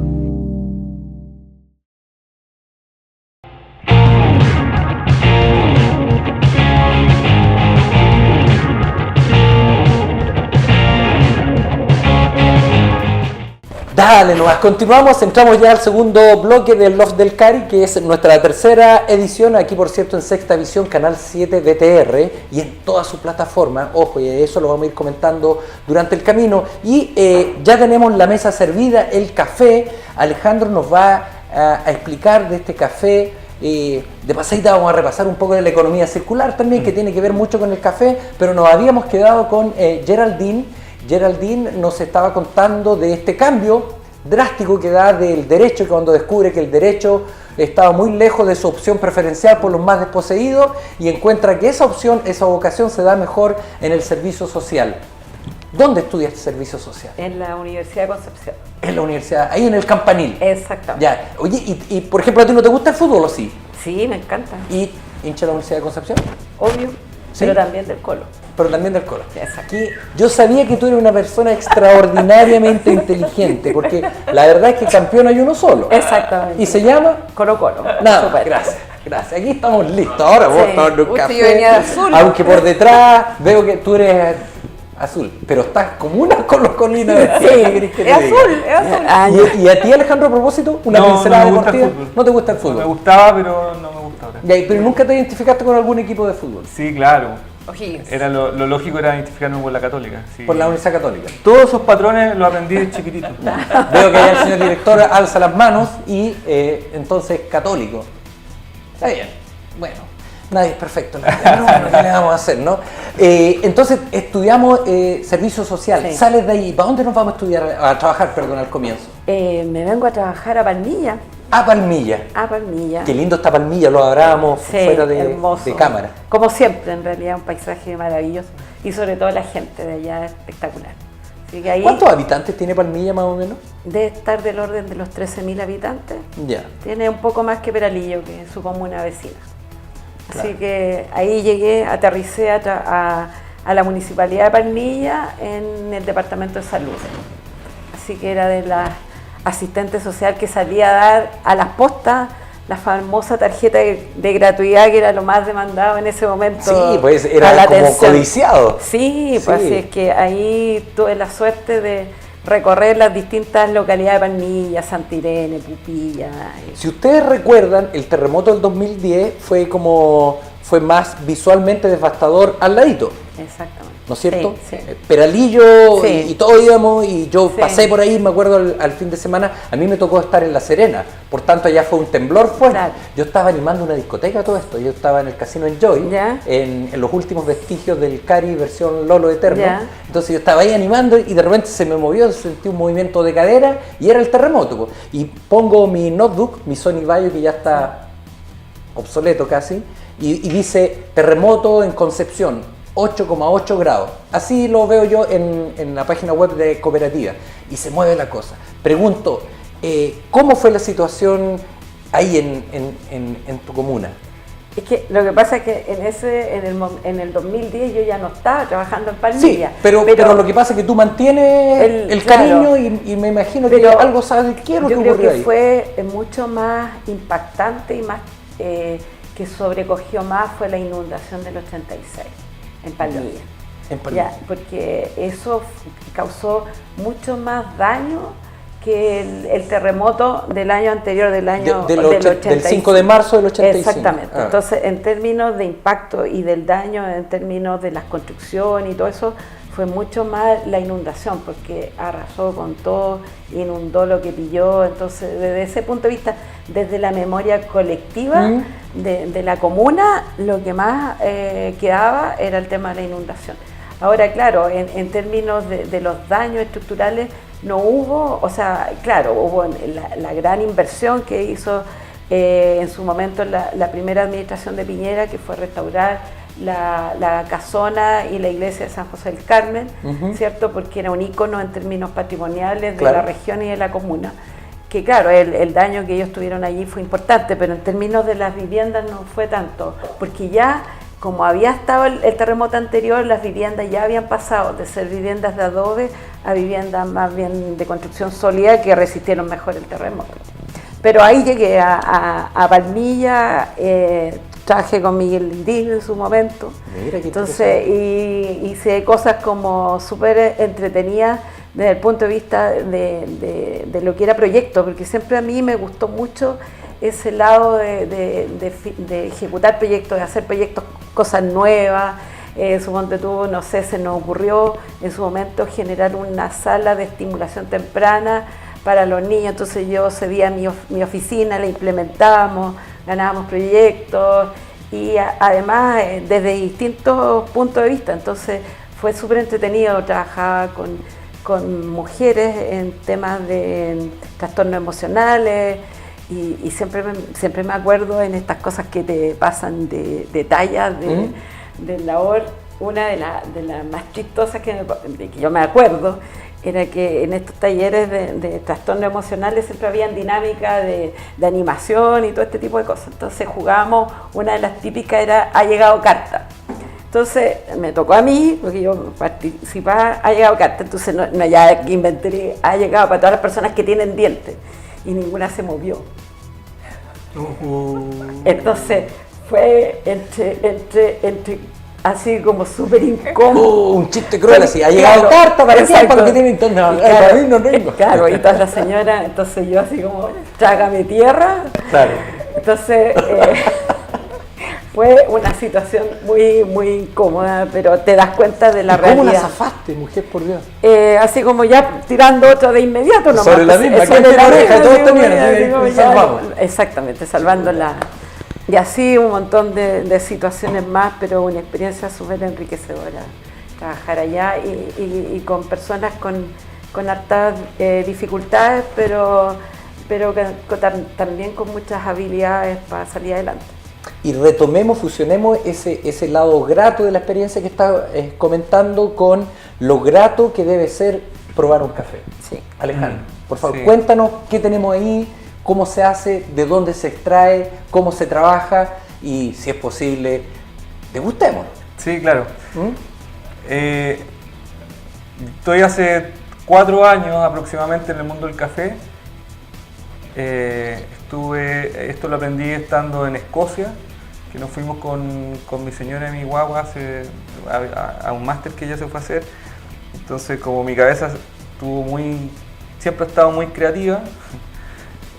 Dale nomás, continuamos, entramos ya al segundo bloque del Loft del Cari, que es nuestra tercera edición, aquí por cierto en Sexta Visión, Canal 7 BTR, y en toda su plataforma, ojo, y eso lo vamos a ir comentando durante el camino, y ya tenemos la mesa servida, el café. Alejandro nos va a explicar de este café, de pasadita vamos a repasar un poco de la economía circular también, que tiene que ver mucho con el café, pero nos habíamos quedado con Geraldine. Geraldine nos estaba contando de este cambio drástico que da del derecho, que cuando descubre que el derecho estaba muy lejos de su opción preferencial por los más desposeídos y encuentra que esa opción, esa vocación se da mejor en el servicio social. ¿Dónde estudiaste servicio social? En la Universidad de Concepción. En la universidad, ahí en el Campanil. Exactamente. Ya, oye, y por ejemplo, ¿a ti no te gusta el fútbol o sí? Sí, me encanta. ¿Y hincha de la Universidad de Concepción? Obvio, ¿Sí? pero también del Colo. Pero también del Colo. Exacto. Aquí yo sabía que tú eres una persona extraordinariamente inteligente, porque la verdad es que campeón hay uno solo. Exactamente. ¿Y se llama? Colo Colo. Nada, Súper. gracias. Gracias, aquí estamos listos. Ahora vos Sí. estás en un Uy, café. yo venía de azul. Aunque por detrás veo que tú eres azul, pero estás como una con los colinos de Sí, ¿qué querés que te Es diga? azul, es azul. Ah, ¿Y a ti, Alejandro, a propósito, una No, pincelada no me gusta el deportiva? fútbol. ¿No te gusta el Me fútbol? gustaba, pero no me gusta ahora. Ya, pero nunca te identificaste con algún equipo de fútbol. Sí, claro. O'Higgins. Era lo lógico era identificarme con la Católica. Sí. Por la Universidad Católica. Todos esos patrones los aprendí de chiquitito. Veo que ya el señor director alza las manos y entonces católico. Está bien. Bueno, nadie es perfecto. No, ¿qué le vamos a hacer, no? Entonces estudiamos servicio social. Sí. Sales de ahí. ¿Para dónde nos vamos a estudiar, a trabajar, perdón, al comienzo? me vengo a trabajar a Palmilla. A Palmilla. A Palmilla. Qué lindo está Palmilla, lo hablábamos Sí, fuera de hermoso. cámara. Como siempre, en realidad, un paisaje maravilloso. Y sobre todo la gente de allá es espectacular. Así que ahí ¿Cuántos habitantes tiene Palmilla más o menos? debe estar del orden de los 13.000 habitantes. Ya. Tiene un poco más que Peralillo, que es su comuna vecina. Así Claro. que ahí llegué, aterricé a la Municipalidad de Palmilla en el Departamento de Salud. Así que era de la asistente social que salía a dar a las postas la famosa tarjeta de gratuidad, que era lo más demandado en ese momento. Sí, pues a era la como atención. codiciado. Sí, pues Sí. así es que ahí tuve la suerte de recorrer las distintas localidades de Palmilla, Santa Irene, Pupilla. Si ustedes recuerdan, el terremoto del 2010 fue más visualmente devastador al ladito, Exactamente. ¿no es cierto? Sí, sí. Peralillo Sí. y todo íbamos, y yo Sí. pasé por ahí, me acuerdo al fin de semana, a mí me tocó estar en La Serena, por tanto allá fue un temblor fuerte. Claro. Yo estaba animando una discoteca, todo esto, yo estaba en el Casino Enjoy, Ya. en los últimos vestigios del Cari versión Lolo Eterno, Ya. entonces yo estaba ahí animando y de repente se me movió, sentí un movimiento de cadera y era el terremoto, po. Y pongo mi notebook, mi Sony Vaio, que ya está obsoleto casi, y dice terremoto en Concepción, 8,8 grados. Así lo veo yo en la página web de Cooperativa, y se mueve la cosa. Pregunto, ¿cómo fue la situación ahí en tu comuna? Es que lo que pasa es que en el 2010 yo ya no estaba trabajando en Palmilla. Sí, pero lo que pasa es que tú mantienes el claro. cariño y me imagino que Pero algo sabes qué es lo que yo creo ocurrió que ahí. fue mucho más impactante y más que sobrecogió más fue la inundación del 86 en Palmilla. En Palmilla. Ya, porque eso causó mucho más daño que el terremoto del año anterior, del 5 de marzo del 85. Exactamente. Ah. Entonces, en términos de impacto y del daño, en términos de las construcciones y todo eso, fue mucho más la inundación, porque arrasó con todo, inundó lo que pilló. Entonces, desde ese punto de vista, desde la memoria colectiva de la comuna, lo que más quedaba era el tema de la inundación. Ahora, claro, en términos de los daños estructurales, no hubo, o sea, claro, hubo la gran inversión que hizo en su momento la primera administración de Piñera, que fue restaurar la casona y la iglesia de San José del Carmen, ¿cierto? Porque era un ícono en términos patrimoniales de la región y de la comuna. Que claro, el daño que ellos tuvieron allí fue importante, pero en términos de las viviendas no fue tanto, porque ya, como había estado el terremoto anterior, las viviendas ya habían pasado de ser viviendas de adobe a viviendas más bien de construcción sólida que resistieron mejor el terremoto. Pero ahí llegué a Palmilla, trabajé con Miguel Lindín en su momento. Mira, qué entonces hice cosas como súper entretenidas desde el punto de vista de lo que era proyecto, porque siempre a mí me gustó mucho ese lado de ejecutar proyectos, de hacer proyectos, cosas nuevas. Suponte tú, no sé, se nos ocurrió en su momento generar una sala de estimulación temprana para los niños, entonces yo cedía mi oficina, la implementábamos, ganábamos proyectos y además desde distintos puntos de vista, entonces fue súper entretenido, trabajaba con con mujeres en temas de trastornos emocionales y siempre me acuerdo en estas cosas que te pasan de tallas, de labor. Una de las más chistosas que yo me acuerdo era que en estos talleres de trastornos emocionales siempre habían dinámica de animación y todo este tipo de cosas. Entonces jugábamos, una de las típicas era "ha llegado carta". Entonces me tocó a mí, porque yo participaba, "ha llegado carta". Entonces ya inventé, "ha llegado para todas las personas que tienen dientes", y ninguna se movió. Entonces fue entre así como súper incómodo. Un chiste cruel así, "ha llegado carta para ti, para que tiene internet". Claro, y todas las señoras, entonces yo así como, "trágame tierra". Claro. Entonces fue una situación muy incómoda, pero te das cuenta de la realidad. ¿Cómo la zafaste, mujer, por Dios? Así como ya tirando otra de inmediato nomás. Sobre la misma, que la oreja, todos tenían, salvamos. Exactamente, salvándola. Y así un montón de situaciones más, pero una experiencia súper enriquecedora. Trabajar allá y con personas con hartas dificultades, pero también con muchas habilidades para salir adelante. Y fusionemos ese lado grato de la experiencia que estás comentando con lo grato que debe ser probar un café. Sí. Alejandro, por favor, Sí. cuéntanos qué tenemos ahí, cómo se hace, de dónde se extrae, cómo se trabaja y, si es posible, degustémoslo. Sí, claro. Estoy hace 4 años aproximadamente en el mundo del café. Esto lo aprendí estando en Escocia, que nos fuimos con mi señora y mi guagua a un máster que ella se fue a hacer. Entonces, como mi cabeza siempre ha estado muy creativa,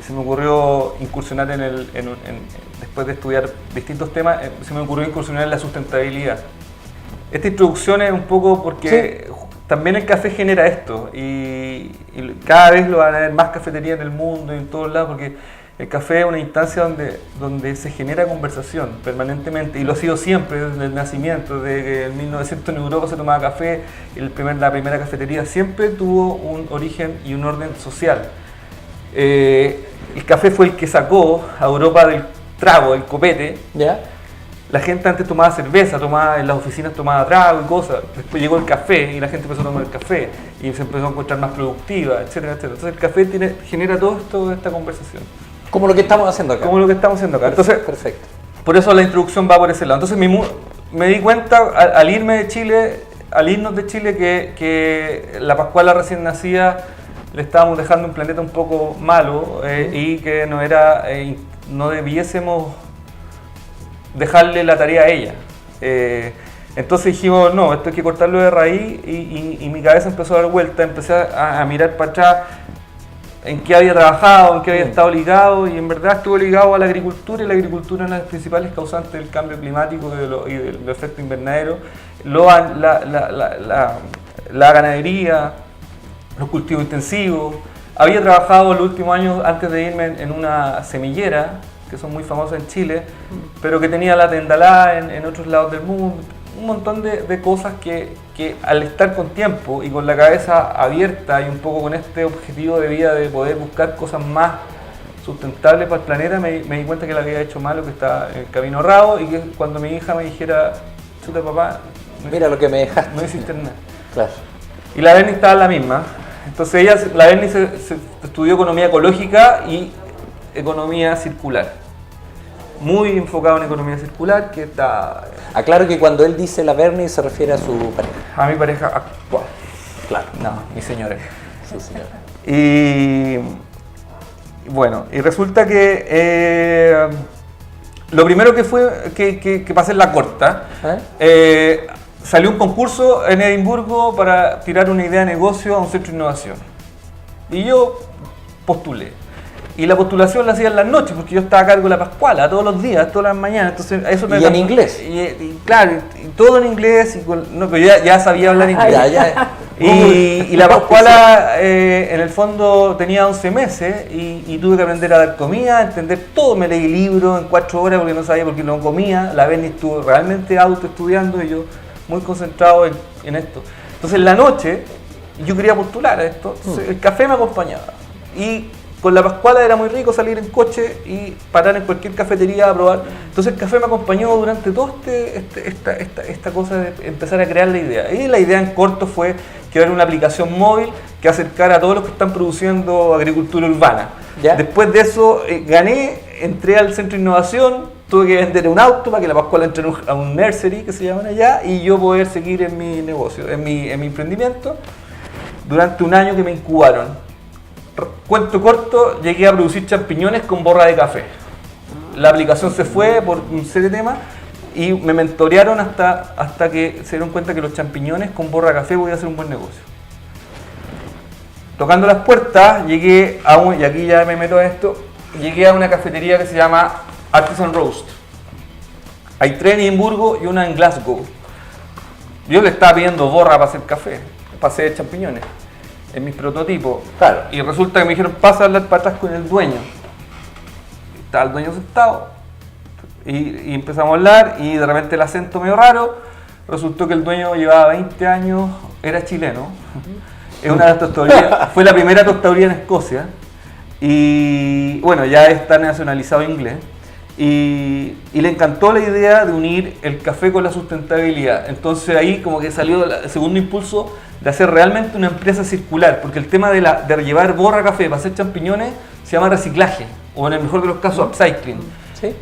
se me ocurrió incursionar después de estudiar distintos temas, se me ocurrió incursionar en la sustentabilidad. Esta introducción es un poco porque también el café genera esto y cada vez lo van a haber más cafeterías en el mundo y en todos lados, porque el café es una instancia donde se genera conversación permanentemente, y lo ha sido siempre desde el nacimiento. Desde que en 1900 en Europa se tomaba café, la primera cafetería siempre tuvo un origen y un orden social. El café fue el que sacó a Europa del trago, del copete. ¿Ya? La gente antes tomaba cerveza, en las oficinas tomaba trago y cosas. Después llegó el café y la gente empezó a tomar el café y se empezó a encontrar más productiva, etcétera, etcétera. Entonces el café genera toda esta conversación. Como lo que estamos haciendo acá. Entonces, Perfecto. por eso la introducción va por ese lado. Entonces me di cuenta al irnos de Chile, que la Pascuala recién nacida le estábamos dejando un planeta un poco malo, y que no debiésemos dejarle la tarea a ella. Entonces dijimos, no, esto hay que cortarlo de raíz, y mi cabeza empezó a dar vuelta, empecé a mirar para atrás en qué había trabajado, en qué había estado ligado, y en verdad estuvo ligado a la agricultura, y la agricultura es una de las principales causantes del cambio climático y del efecto invernadero, la ganadería, los cultivos intensivos. Había trabajado los últimos años, antes de irme, en una semillera, que son muy famosas en Chile, pero que tenía la tendalá en otros lados del mundo. Un montón de cosas que al estar con tiempo y con la cabeza abierta y un poco con este objetivo de vida de poder buscar cosas más sustentables para el planeta, me di cuenta que la había hecho mal, o que estaba en el camino errado, y que cuando mi hija me dijera, chuta papá, Mira lo que me dejaste. no hiciste nada. Claro. Y la Berni estaba en la misma. Entonces la Berni se estudió economía ecológica y economía circular. Muy enfocado en economía circular, que está... Aclaro que cuando él dice la Berni se refiere a su pareja. A mi pareja actual. Claro. No, mi señora. Sí, señor. Y bueno, y resulta que lo primero que fue, que pasé en la corta, salió un concurso en Edimburgo para tirar una idea de negocio a un centro de innovación. Y yo postulé. Y la postulación la hacía en las noches, porque yo estaba a cargo de la Pascuala todos los días, todas las mañanas. Entonces, eso ¿Y en inglés? Y claro, y todo en inglés, pero ya sabía hablar inglés. Y la Pascuala, en el fondo, tenía 11 meses y tuve que aprender a dar comida, entender todo. Me leí libros en 4 horas porque no sabía por qué no comía. La Berni estuvo realmente autoestudiando y yo muy concentrado en esto. Entonces, en la noche, Y yo quería postular a esto, entonces el café me acompañaba. Y con la Pascuala era muy rico salir en coche y parar en cualquier cafetería a probar. Entonces el café me acompañó durante toda esta cosa de empezar a crear la idea. Y la idea en corto fue crear una aplicación móvil que acercara a todos los que están produciendo agricultura urbana. ¿Ya? Después de eso gané, entré al centro de innovación, tuve que vender un auto para que la Pascuala entre a un nursery que se llaman allá y yo poder seguir en mi negocio, en mi emprendimiento durante un año que me incubaron. Cuento corto, llegué a producir champiñones con borra de café. La aplicación se fue por un serie de temas y me mentorearon hasta que se dieron cuenta que los champiñones con borra de café podía ser un buen negocio. Tocando las puertas, llegué a y aquí ya me meto a esto, llegué a una cafetería que se llama Artisan Roast. Hay tres en Edimburgo y una en Glasgow. Yo le estaba pidiendo borra para hacer café, para hacer champiñones, en mis prototipos. Claro. Y resulta que me dijeron, pasa a hablar para atrás con el dueño. Estaba el dueño sentado. Y empezamos a hablar y de repente el acento medio raro. Resultó que el dueño llevaba 20 años, era chileno. Es una de las tostadurías, fue la primera tostaduría en Escocia. Y bueno, ya está nacionalizado inglés. Y le encantó la idea de unir el café con la sustentabilidad. Entonces ahí como que salió el segundo impulso de hacer realmente una empresa circular, porque el tema de llevar borra café para hacer champiñones se llama reciclaje, o en el mejor de los casos upcycling. ¿Sí?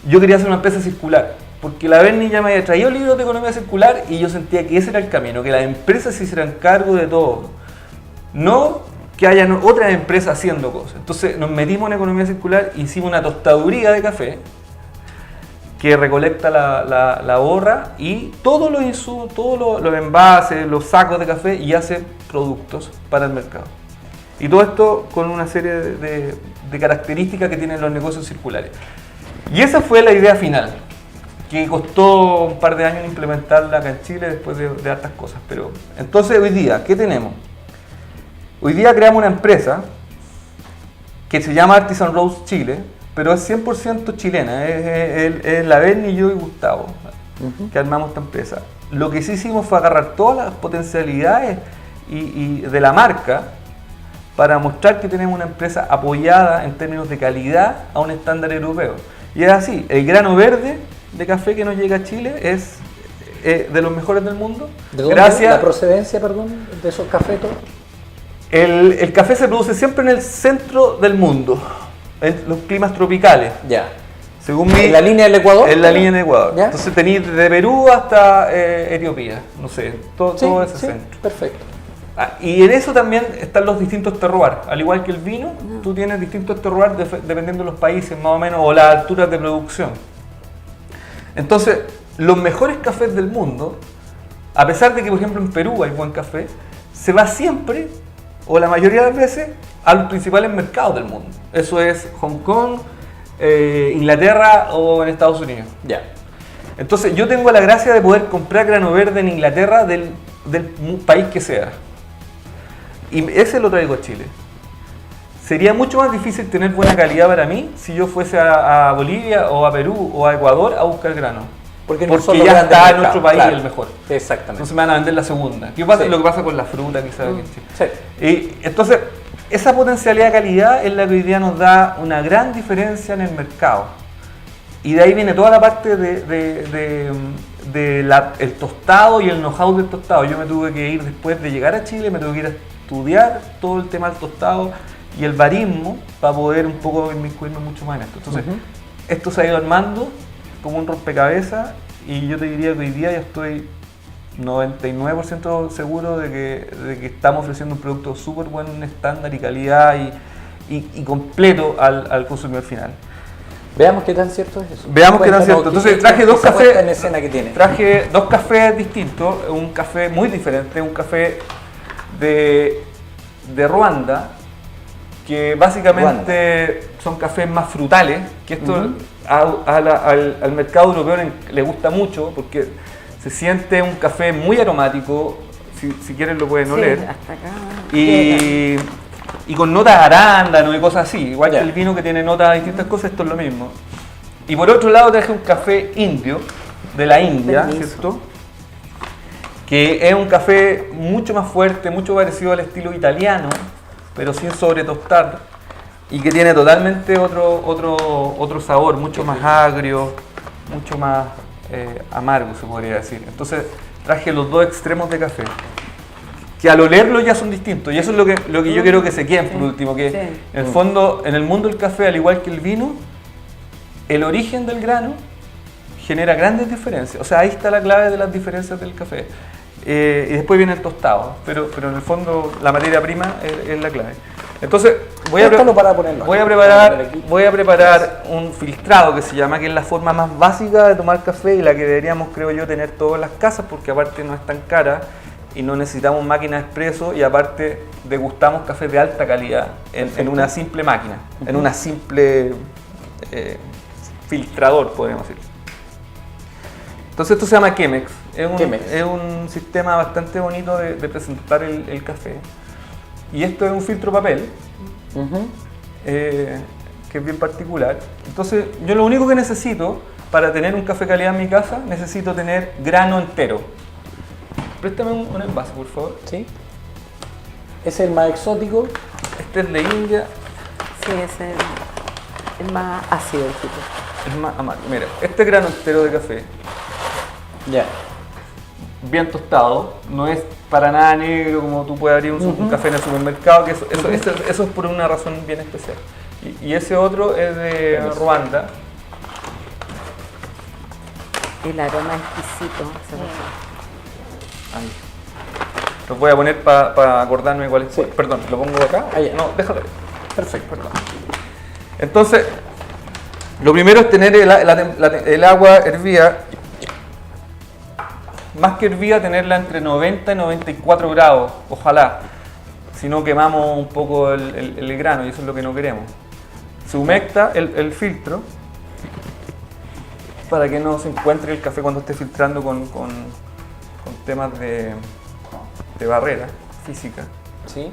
Yo quería hacer una empresa circular, porque la Berni ya me había traído libros de economía circular y yo sentía que ese era el camino, que las empresas se hicieran cargo de todo, no que haya otras empresas haciendo cosas. Entonces nos metimos en economía circular e hicimos una tostaduría de café que recolecta la borra y todos los insumos, todos los envases, los sacos de café y hace productos para el mercado. Y todo esto con una serie de características que tienen los negocios circulares. Y esa fue la idea final, que costó un par de años implementarla acá en Chile después de hartas cosas. Pero entonces hoy día, ¿qué tenemos? Hoy día creamos una empresa que se llama Artisan Roast Chile, pero es 100% chilena, es la Berni, yo y Gustavo, que armamos esta empresa. Lo que sí hicimos fue agarrar todas las potencialidades y de la marca para mostrar que tenemos una empresa apoyada en términos de calidad a un estándar europeo. Y es así, el grano verde de café que nos llega a Chile es de los mejores del mundo. ¿De dónde Gracias. la procedencia, perdón, de esos cafetos? El café se produce siempre en el centro del mundo, en los climas tropicales. Ya. Según mi, ¿En la línea del Ecuador? En la línea del Ecuador. ¿Ya? Entonces tenéis desde Perú hasta Etiopía, no sé, todo ese sí, centro. perfecto. Y en eso también están los distintos terroirs. Al igual que el vino, tú tienes distintos terroirs dependiendo de los países más o menos o las alturas de producción. Entonces, los mejores cafés del mundo, a pesar de que por ejemplo en Perú hay buen café, se va siempre, o la mayoría de las veces, a los principales mercados del mundo. Eso es Hong Kong, Inglaterra o en Estados Unidos. Ya. Entonces yo tengo la gracia de poder comprar grano verde en Inglaterra del país que sea. Y ese lo traigo a Chile. Sería mucho más difícil tener buena calidad para mí si yo fuese a Bolivia o a Perú o a Ecuador a buscar grano. Porque ya ya está en nuestro país claro. el mejor. Exactamente. Entonces me van a vender la segunda. ¿Qué pasa? Sí. Lo que pasa con la fruta quizás aquí en Chile. Sí. Y entonces, esa potencialidad de calidad es la que hoy día nos da una gran diferencia en el mercado. Y de ahí viene toda la parte el tostado y el know-how del tostado. Yo me tuve que ir después de llegar a Chile, me tuve que ir a estudiar todo el tema del tostado y el barismo para poder un poco inmiscuirme mucho más en esto. Entonces, esto se ha ido armando como un rompecabezas y yo te diría que hoy día ya estoy 99% seguro de que estamos ofreciendo un producto súper buen estándar y calidad y completo al consumidor final. Veamos qué tan cierto es eso. Veamos qué tan cierto. Entonces traje dos cafés en escena que tiene. Traje dos cafés distintos, un café muy diferente, un café de Ruanda, que básicamente son cafés más frutales, que esto al mercado europeo le gusta mucho porque se siente un café muy aromático, si quieren lo pueden oler, hasta acá. y con notas de arándano y cosas así, igual Ya. que el vino que tiene notas de distintas cosas, esto es lo mismo. Y por otro lado traje un café indio, de la India, Permiso. ¿cierto? que es un café mucho más fuerte, mucho parecido al estilo italiano, pero sin sobretostar, y que tiene totalmente otro sabor, mucho más agrio, mucho más amargo, se podría decir. Entonces traje los dos extremos de café, que al olerlo ya son distintos, y eso es lo que yo quiero que se queden por último, que en el fondo, en el mundo del café, al igual que el vino, el origen del grano genera grandes diferencias. O sea, ahí está la clave de las diferencias del café. Y después viene el tostado, pero en el fondo la materia prima es la clave. Entonces voy a preparar un filtrado que se llama, que es la forma más básica de tomar café y la que deberíamos, creo yo, tener todas las casas, porque aparte no es tan cara y no necesitamos máquina de expreso, y aparte degustamos café de alta calidad en una simple máquina, en una simple filtrador, podríamos decir. Entonces esto se llama Chemex. Es un sistema bastante bonito de presentar el café. Y esto es un filtro papel, que es bien particular. Entonces yo lo único que necesito para tener un café calidad en mi casa, necesito tener grano entero. Préstame un envase, por favor. Sí. ¿Es el más exótico? Este es de India. Sí, es el más ácido el tipo. Es más amargo. Mira, este grano entero de café, Ya. bien tostado, no es para nada negro como tú puedes abrir un café en el supermercado, que eso es por una razón bien especial. Y ese otro es de Ruanda. El aroma exquisito. Ahí. Los voy a poner para acordarme cuál es. Sí. Perdón, ¿lo pongo acá? Allá. No, déjalo ahí. Perfecto. Perdón. Entonces, lo primero es tener el agua hervida. Más que hervida, tenerla entre 90 y 94 grados, ojalá. Si no, quemamos un poco el grano y eso es lo que no queremos. Se humecta el filtro para que no se encuentre el café cuando esté filtrando con temas de barrera física. Sí.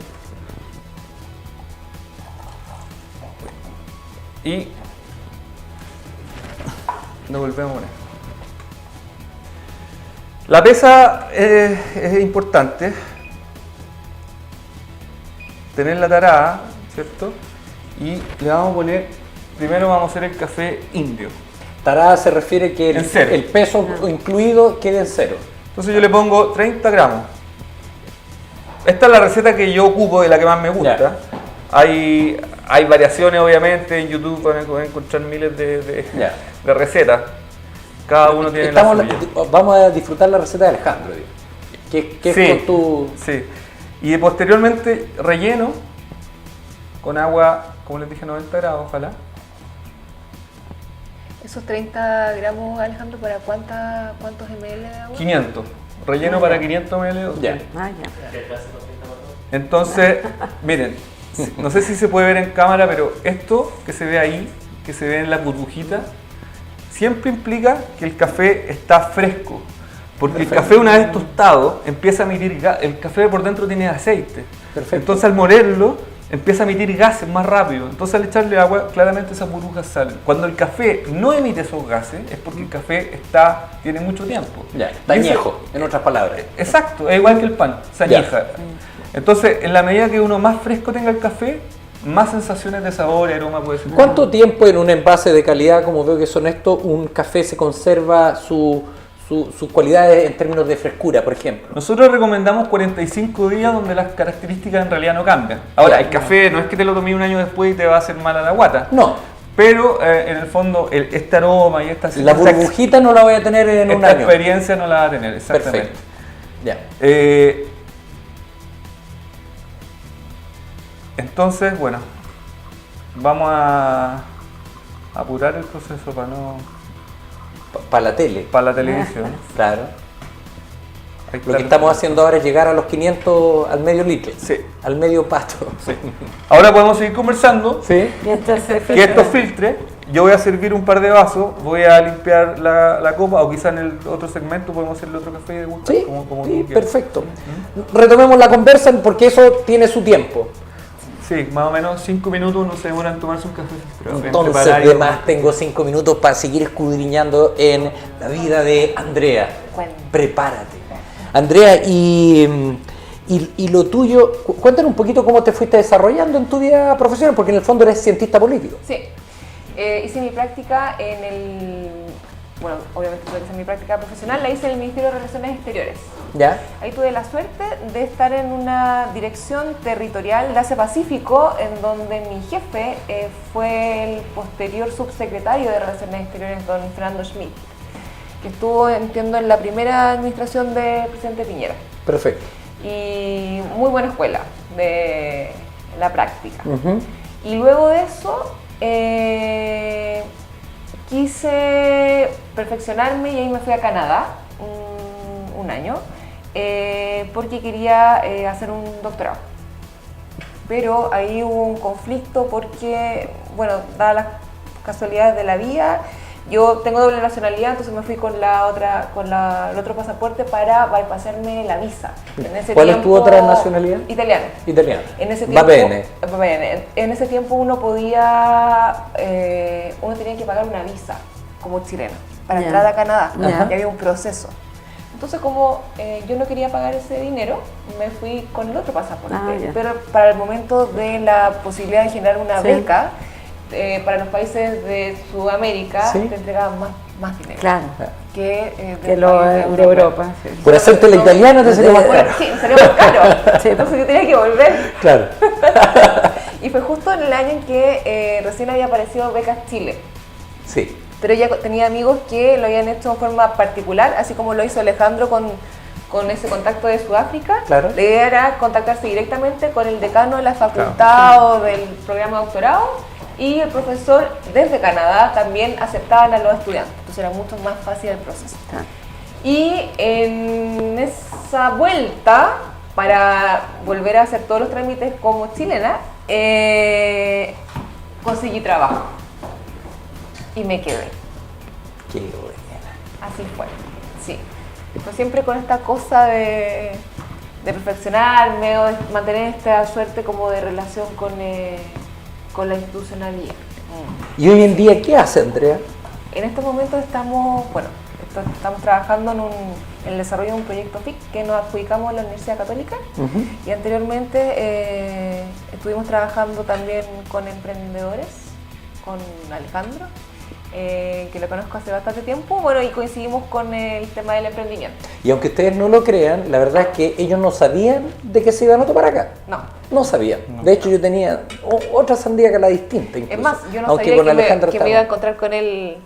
Y lo volvemos a poner. La pesa es importante, tenerla tarada, ¿cierto? Y le vamos a poner, primero vamos a hacer el café indio. Tarada se refiere que En cero. el peso incluido quede en cero. Entonces yo le pongo 30 gramos. Esta es la receta que yo ocupo, de la que más me gusta. Ya. Hay variaciones, obviamente, en YouTube van a encontrar miles de recetas. Cada uno tiene la suya. Vamos a disfrutar la receta de Alejandro, digo. Que es Sí, con tu... sí. Y posteriormente relleno con agua, como les dije, 90 grados, ojalá. Esos 30 gramos, Alejandro, ¿para cuántos ml de agua? 500. Relleno para 500 ml. Ya. Ah, ya. Entonces, miren, no sé si se puede ver en cámara, pero esto que se ve ahí, que se ve en la burbujita, siempre implica que el café está fresco. Porque el café, una vez tostado, empieza a emitir gas. El café por dentro tiene aceite. Perfecto. Entonces al molerlo, empieza a emitir gases más rápido. Entonces al echarle agua, claramente esas burbujas salen. Cuando el café no emite esos gases, es porque el café tiene mucho tiempo. Ya, está Y ese- añejo, en otras palabras. Exacto, es igual que el pan, se Ya. añeja. Entonces, en la medida que uno más fresco tenga el café, más sensaciones de sabor y aroma puede ser. ¿Cuánto tiempo en un envase de calidad, como veo que son estos, un café se conserva sus cualidades en términos de frescura, por ejemplo? Nosotros recomendamos 45 días donde las características en realidad no cambian. Ahora, el café no es que te lo tomes un año después y te va a hacer mal a la guata. No, Pero en el fondo, este aroma y esta la burbujita no la voy a tener en un esta año. experiencia no la va a tener, exactamente. Perfecto. Ya. Entonces, bueno, vamos a apurar el proceso Para la tele. para la televisión. Claro. Ahí Lo está. que estamos haciendo ahora es llegar a los 500 al medio litro. Sí. Al medio pasto. Sí. Ahora podemos seguir conversando. Sí. Mientras se Que esto filtre. Yo voy a servir un par de vasos, voy a limpiar la copa, o quizá en el otro segmento podemos hacerle otro café de gusto. Sí, como sí, tú quieras. perfecto. Retomemos la conversa porque eso tiene su tiempo. Sí, más o menos 5 minutos no se demoran en tomarse un café filtrado. En Entonces, preparar y- además, tengo 5 minutos para seguir escudriñando en la vida de Andrea. Cuéntame. Prepárate. Andrea, y lo tuyo, cuéntanos un poquito cómo te fuiste desarrollando en tu vida profesional, porque en el fondo eres cientista político. Sí, hice mi práctica en el, bueno, obviamente tuve que hacer mi práctica profesional, la hice en el Ministerio de Relaciones Exteriores. ¿Ya? Ahí tuve la suerte de estar en una dirección territorial de Asia-Pacífico, en donde mi jefe fue el posterior subsecretario de Relaciones Exteriores, don Fernando Schmidt, que estuvo, entiendo, en la primera administración del presidente Piñera. Perfecto. Y muy buena escuela de la práctica. Ujú. Y luego de eso quise perfeccionarme y ahí me fui a Canadá un año porque quería hacer un doctorado. Pero ahí hubo un conflicto porque, bueno, dadas las casualidades de la vida, yo tengo doble nacionalidad, entonces me fui con el otro pasaporte para bypassarme la visa. En ese ¿Cuál es tu tiempo, otra nacionalidad? Italiana. Italiana. En ese Va tiempo, bene. en ese tiempo uno podía, uno tenía que pagar una visa como chileno para Ya. entrar a Canadá, Ya. y había un proceso. Entonces, como yo no quería pagar ese dinero, me fui con el otro pasaporte. Ah, ya. Pero para el momento de la posibilidad de generar una Sí. beca, para los países de Sudamérica Sí. te entregaban más dinero Claro, que que lo de Europa. Sí. Por hacerte la italiana te salió más Bueno, caro. sí, salió más caro. Entonces yo tenía que volver. Claro. Y fue justo en el año en que recién había aparecido Becas Chile. Sí. Pero ella tenía amigos que lo habían hecho de forma particular, así como lo hizo Alejandro con ese contacto de Sudáfrica. Claro. La idea era contactarse directamente con el decano de la facultad o del programa de doctorado, y el profesor desde Canadá también aceptaban a los estudiantes. Entonces era mucho más fácil el proceso. Ah. Y en esa vuelta, para volver a hacer todos los trámites como chilena, conseguí trabajo. Y me quedé. Qué buena. Así fue, sí. Fue siempre con esta cosa de perfeccionarme o de mantener esta suerte como de relación con la institucionalidad. ¿Y hoy en día qué hace, Andrea? En estos momentos estamos trabajando en el desarrollo de un proyecto FIC que nos adjudicamos a la Universidad Católica. Ujú. Y anteriormente estuvimos trabajando también con emprendedores, con Alejandro, que lo conozco hace bastante tiempo, bueno, y coincidimos con el tema del emprendimiento. Y aunque ustedes no lo crean, la verdad es que ellos no sabían de que se iban a tomar acá. No sabían. De hecho, yo tenía otra sandía que la distinta. Incluso. Es más, yo no Aunque sabía con que Alejandro me iba a estaba. encontrar con él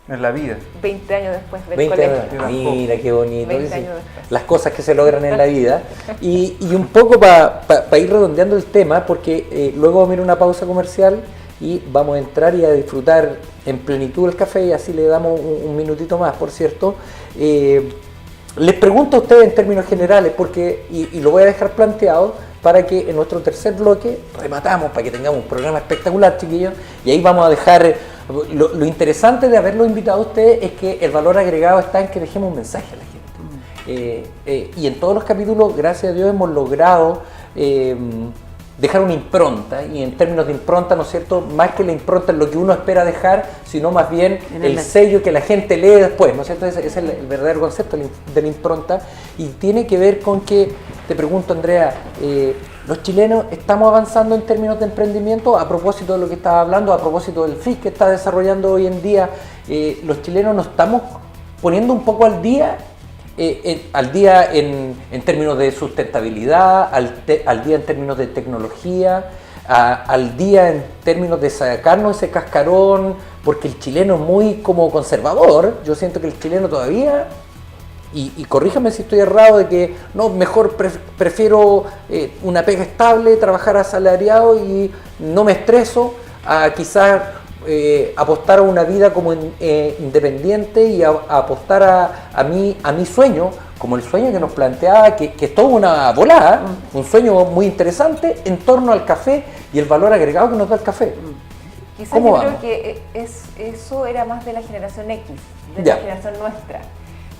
En la vida. 20 años después del 20 colegio. años. Mira qué bonito. 20 ¿sí? años después. Las cosas que se logran en la vida. Y un poco para ir redondeando el tema, porque luego vamos a ir a una pausa comercial y vamos a entrar y a disfrutar en plenitud el café, y así le damos un minutito más, por cierto. Les pregunto a ustedes en términos generales, porque y lo voy a dejar planteado para que en nuestro tercer bloque rematamos, para que tengamos un programa espectacular, chiquillos, y ahí vamos a dejar. Lo interesante de haberlo invitado a ustedes es que el valor agregado está en que dejemos un mensaje a la gente. Y en todos los capítulos, gracias a Dios, hemos logrado dejar una impronta, y en términos de impronta, ¿no es cierto?, más que la impronta es lo que uno espera dejar, sino más bien el sello que la gente lee después, ¿no es cierto? Ese es el verdadero concepto de la impronta, y tiene que ver con que, te pregunto, Andrea, los chilenos estamos avanzando en términos de emprendimiento, a propósito de lo que estaba hablando, a propósito del FIC que está desarrollando hoy en día, los chilenos nos estamos poniendo un poco al día en términos de sustentabilidad, al día en términos de tecnología, al día en términos de sacarnos ese cascarón, porque el chileno es muy como conservador. Yo siento que el chileno todavía, y corríjame si estoy errado, de que no, mejor prefiero una pega estable, trabajar asalariado y no me estreso, a quizás apostar a una vida como independiente y a apostar a mi sueño, como el sueño que nos planteaba, que es toda una volada, un sueño muy interesante en torno al café y el valor agregado que nos da el café. Quizás ¿Cómo yo vamos? creo que eso era más de la generación X, de Ya. la generación nuestra.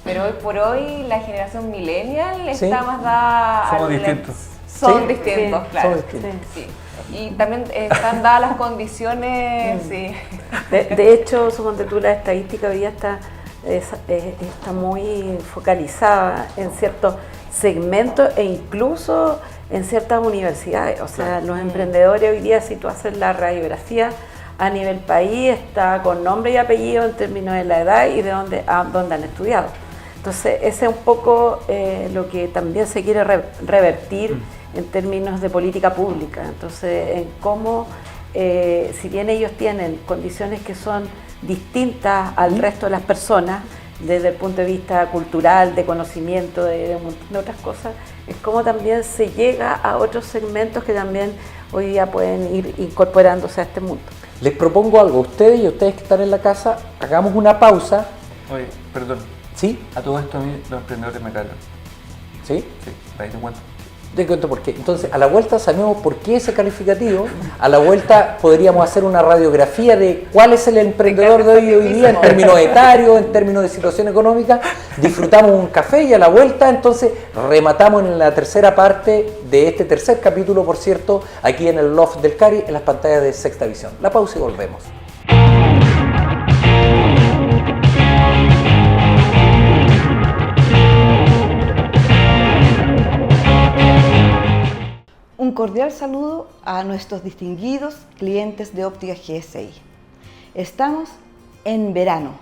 Pero hoy por hoy la generación millennial Sí. está más dada Somos al- distintos. Son Sí. distintos, Sí, claro. somos distintos. Sí. Y también están dadas las condiciones, sí. De hecho, suponte tú, la estadística hoy día está está muy focalizada en ciertos segmentos e incluso en ciertas universidades. O sea, los emprendedores hoy día, si tú haces la radiografía a nivel país, está con nombre y apellido en términos de la edad y de dónde han estudiado. Entonces, ese es un poco lo que también se quiere revertir en términos de política pública. Entonces, en cómo, si bien ellos tienen condiciones que son distintas al resto de las personas, desde el punto de vista cultural, de conocimiento, de un montón de otras cosas, es como también se llega a otros segmentos que también hoy día pueden ir incorporándose a este mundo. Les propongo algo, ustedes y ustedes que están en la casa, hagamos una pausa. Oye, perdón. ¿Sí? A todo esto a mí los emprendedores me cargan. ¿Sí? Sí, ahí te cuento. Te cuento por qué. Entonces, a la vuelta sabemos por qué ese calificativo. A la vuelta podríamos hacer una radiografía de cuál es el emprendedor de hoy día en términos etarios, en términos de situación económica. Disfrutamos un café y a la vuelta, entonces, rematamos en la tercera parte de este tercer capítulo, por cierto, aquí en el Loft del Cari, en las pantallas de Sexta Visión. La pausa y volvemos. Un cordial saludo a nuestros distinguidos clientes de Óptica GSI. Estamos en verano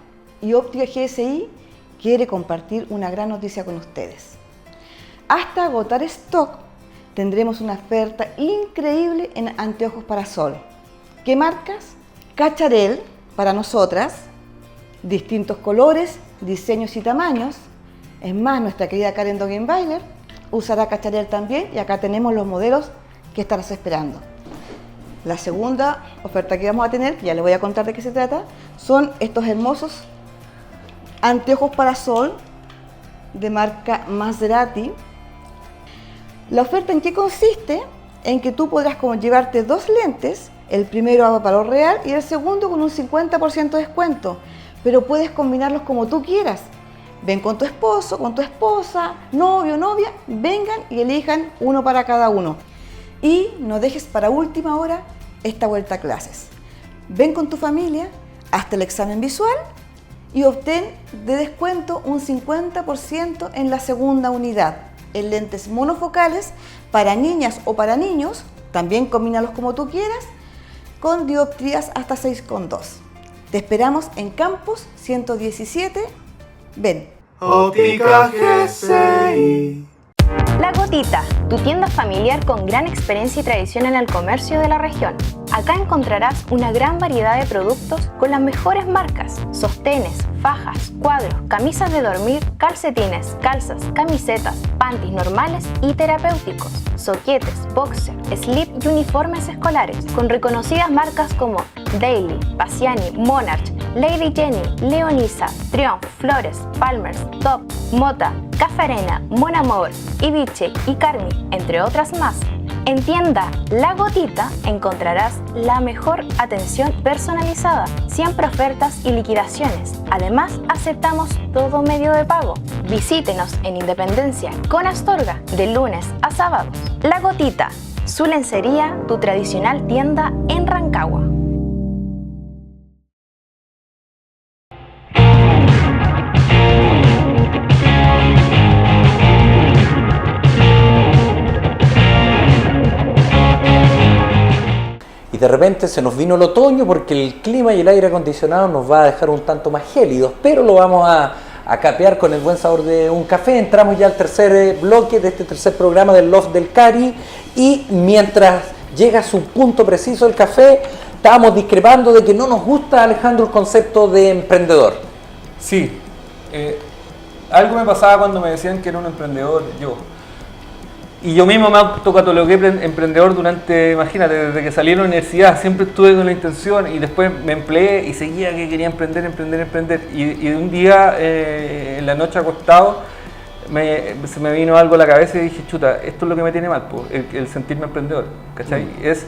y Óptica GSI quiere compartir una gran noticia con ustedes. Hasta agotar stock tendremos una oferta increíble en anteojos para sol. ¿Qué marcas? Cacharel para nosotras, distintos colores, diseños y tamaños. Es más, nuestra querida Karen Dogenbailer usará Cacharel también y acá tenemos los modelos que estarás esperando. La segunda oferta que vamos a tener, que ya les voy a contar de qué se trata, son estos hermosos anteojos para sol de marca Maserati. La oferta en qué consiste, en que tú podrás llevarte dos lentes, el primero a valor real y el segundo con un 50% de descuento, pero puedes combinarlos como tú quieras. Ven con tu esposo, con tu esposa, novio, novia, vengan y elijan uno para cada uno. Y no dejes para última hora esta vuelta a clases. Ven con tu familia hasta el examen visual y obtén de descuento un 50% en la segunda unidad. En lentes monofocales para niñas o para niños, también combínalos como tú quieras, con dioptrías hasta 6,2. Te esperamos en Campus 117. Ven. Óptica GSI. La Gotita, tu tienda familiar con gran experiencia y tradición en el comercio de la región. Acá encontrarás una gran variedad de productos con las mejores marcas: sostenes, fajas, cuadros, camisas de dormir, calcetines, calzas, camisetas, panties normales y terapéuticos, soquetes, boxer, slip y uniformes escolares, con reconocidas marcas como Daily, Paciani, Monarch, Lady Jenny, Leonisa, Triumph, Flores, Palmer's, Top, Mota, Café Arena, Mon Amour, Ibiche y Carmi, entre otras más. En tienda La Gotita encontrarás la mejor atención personalizada, siempre ofertas y liquidaciones. Además, aceptamos todo medio de pago. Visítenos en Independencia con Astorga de lunes a sábados. La Gotita, su lencería, tu tradicional tienda en Rancagua. Y de repente se nos vino el otoño porque el clima y el aire acondicionado nos va a dejar un tanto más gélidos, pero lo vamos a capear con el buen sabor de un café. Entramos ya al tercer bloque de este tercer programa del Loft del Cari y mientras llega a su punto preciso el café, estábamos discrepando de que no nos gusta, Alejandro, el concepto de emprendedor. Sí, algo me pasaba cuando me decían que era un emprendedor yo. Y yo mismo me autocatalogué emprendedor durante, imagínate, desde que salí de la universidad, siempre estuve con la intención y después me empleé y seguía que quería emprender. Y un día, en la noche acostado, se me vino algo a la cabeza y dije, chuta, esto es lo que me tiene mal, el sentirme emprendedor, ¿cachai? Es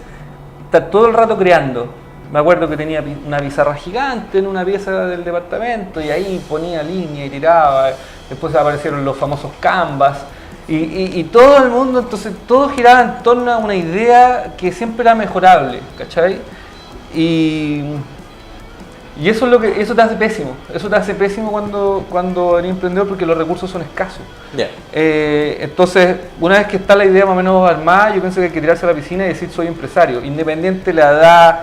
estar todo el rato creando. Me acuerdo que tenía una pizarra gigante en una pieza del departamento y ahí ponía línea y tiraba, después aparecieron los famosos Canvas. Y todo el mundo, entonces todo giraba en torno a una idea que siempre era mejorable, ¿cachai? Y Y eso es eso te hace pésimo. Eso te hace pésimo cuando eres emprendedor porque los recursos son escasos. Yeah. Entonces, una vez que está la idea más o menos armada, yo pienso que hay que tirarse a la piscina y decir soy empresario, independiente la edad,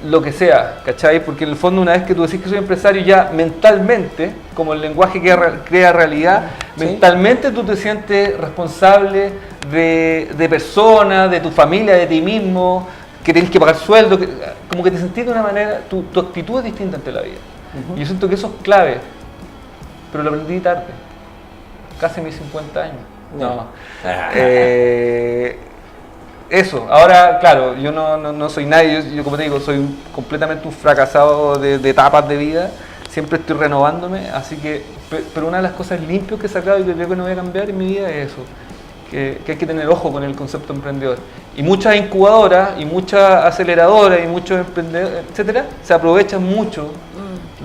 lo que sea, ¿cachai? Porque en el fondo una vez que tú decís que soy empresario, ya mentalmente, como el lenguaje que crea realidad, ¿Sí? mentalmente tú te sientes responsable de personas, de tu familia, de ti mismo, que tienes que pagar sueldo, como que te sentís de una manera, tu actitud es distinta ante la vida. Y yo siento que eso es clave, pero lo aprendí tarde, casi mis 50 años. No. Eso, ahora, claro, yo no soy nadie, yo como te digo, soy completamente un fracasado de etapas de vida, siempre estoy renovándome, así que, pero una de las cosas limpias que he sacado y que creo que no voy a cambiar en mi vida es eso, que hay que tener ojo con el concepto emprendedor. Y muchas incubadoras, y muchas aceleradoras, y muchos emprendedores, etcétera, se aprovechan mucho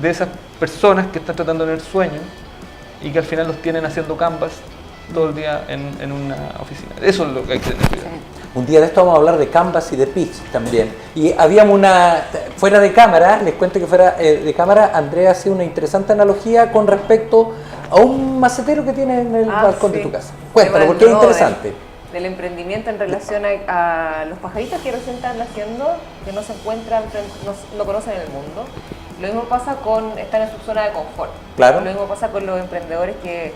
de esas personas que están tratando de tener sueños y que al final los tienen haciendo canvas todo el día en una oficina. Eso es lo que hay que tener cuidado. Un día de esto vamos a hablar de Canvas y de pitch también. Y habíamos fuera de cámara, les cuento que fuera de cámara, Andrea hacía una interesante analogía con respecto a un macetero que tiene en el balcón de tu casa. Cuéntalo, porque es interesante. Del emprendimiento en relación a los pajaritos que recién están naciendo, que no se encuentran, no conocen el mundo. Lo mismo pasa están en su zona de confort. Claro. Lo mismo pasa con los emprendedores que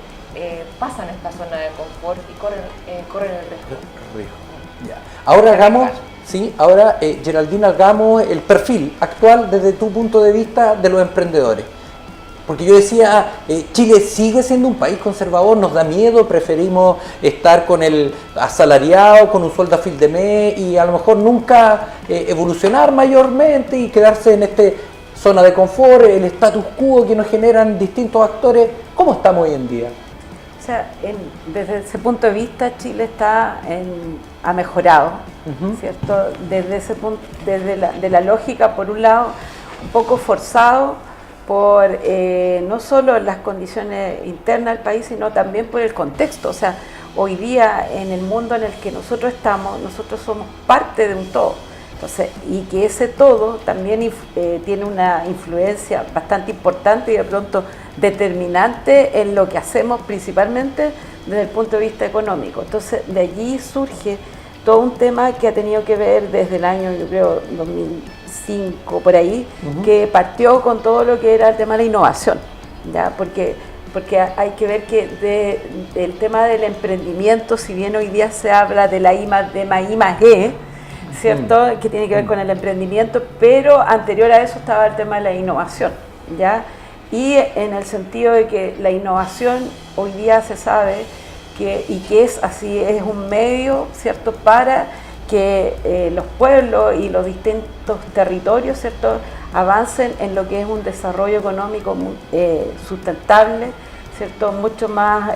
pasan esta zona de confort y corren el riesgo. Ya. Ahora hagamos, Geraldine, hagamos el perfil actual desde tu punto de vista de los emprendedores. Porque yo decía, Chile sigue siendo un país conservador, nos da miedo, preferimos estar con el asalariado, con un sueldo a fin de mes y a lo mejor nunca evolucionar mayormente y quedarse en esta zona de confort, el status quo que nos generan distintos actores. ¿Cómo estamos hoy en día? O sea, desde ese punto de vista, Chile ha mejorado, ¿cierto? Desde ese punto, de la lógica, por un lado, un poco forzado por no solo las condiciones internas del país, sino también por el contexto. O sea, hoy día en el mundo en el que nosotros estamos, nosotros somos parte de un todo. Entonces, y que ese todo también tiene una influencia bastante importante y de pronto determinante en lo que hacemos, principalmente desde el punto de vista económico. Entonces, de allí surge todo un tema que ha tenido que ver desde el año, yo creo, 2005, por ahí, que partió con todo lo que era el tema de la innovación, ¿ya? Porque hay que ver que el tema del emprendimiento, si bien hoy día se habla de la I+D+I+E, ¿cierto? Que tiene que ver con el emprendimiento, pero anterior a eso estaba el tema de la innovación, ¿ya? Y en el sentido de que la innovación hoy día se sabe que es así, es un medio, ¿cierto?, para que los pueblos y los distintos territorios, ¿cierto?, avancen en lo que es un desarrollo económico sustentable, ¿cierto?, mucho más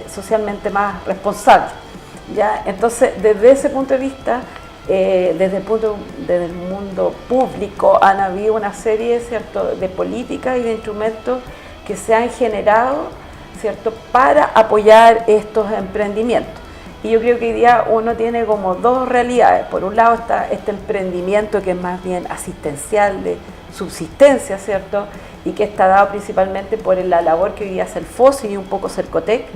socialmente más responsable, ¿ya? Entonces, desde ese punto de vista, desde el mundo público han habido una serie, ¿cierto?, de políticas y de instrumentos que se han generado, ¿cierto?, para apoyar estos emprendimientos. Y yo creo que hoy día uno tiene como dos realidades. Por un lado está este emprendimiento que es más bien asistencial, de subsistencia, ¿cierto?, y que está dado principalmente por la labor que hoy día hace el FOSI y un poco Cercotec.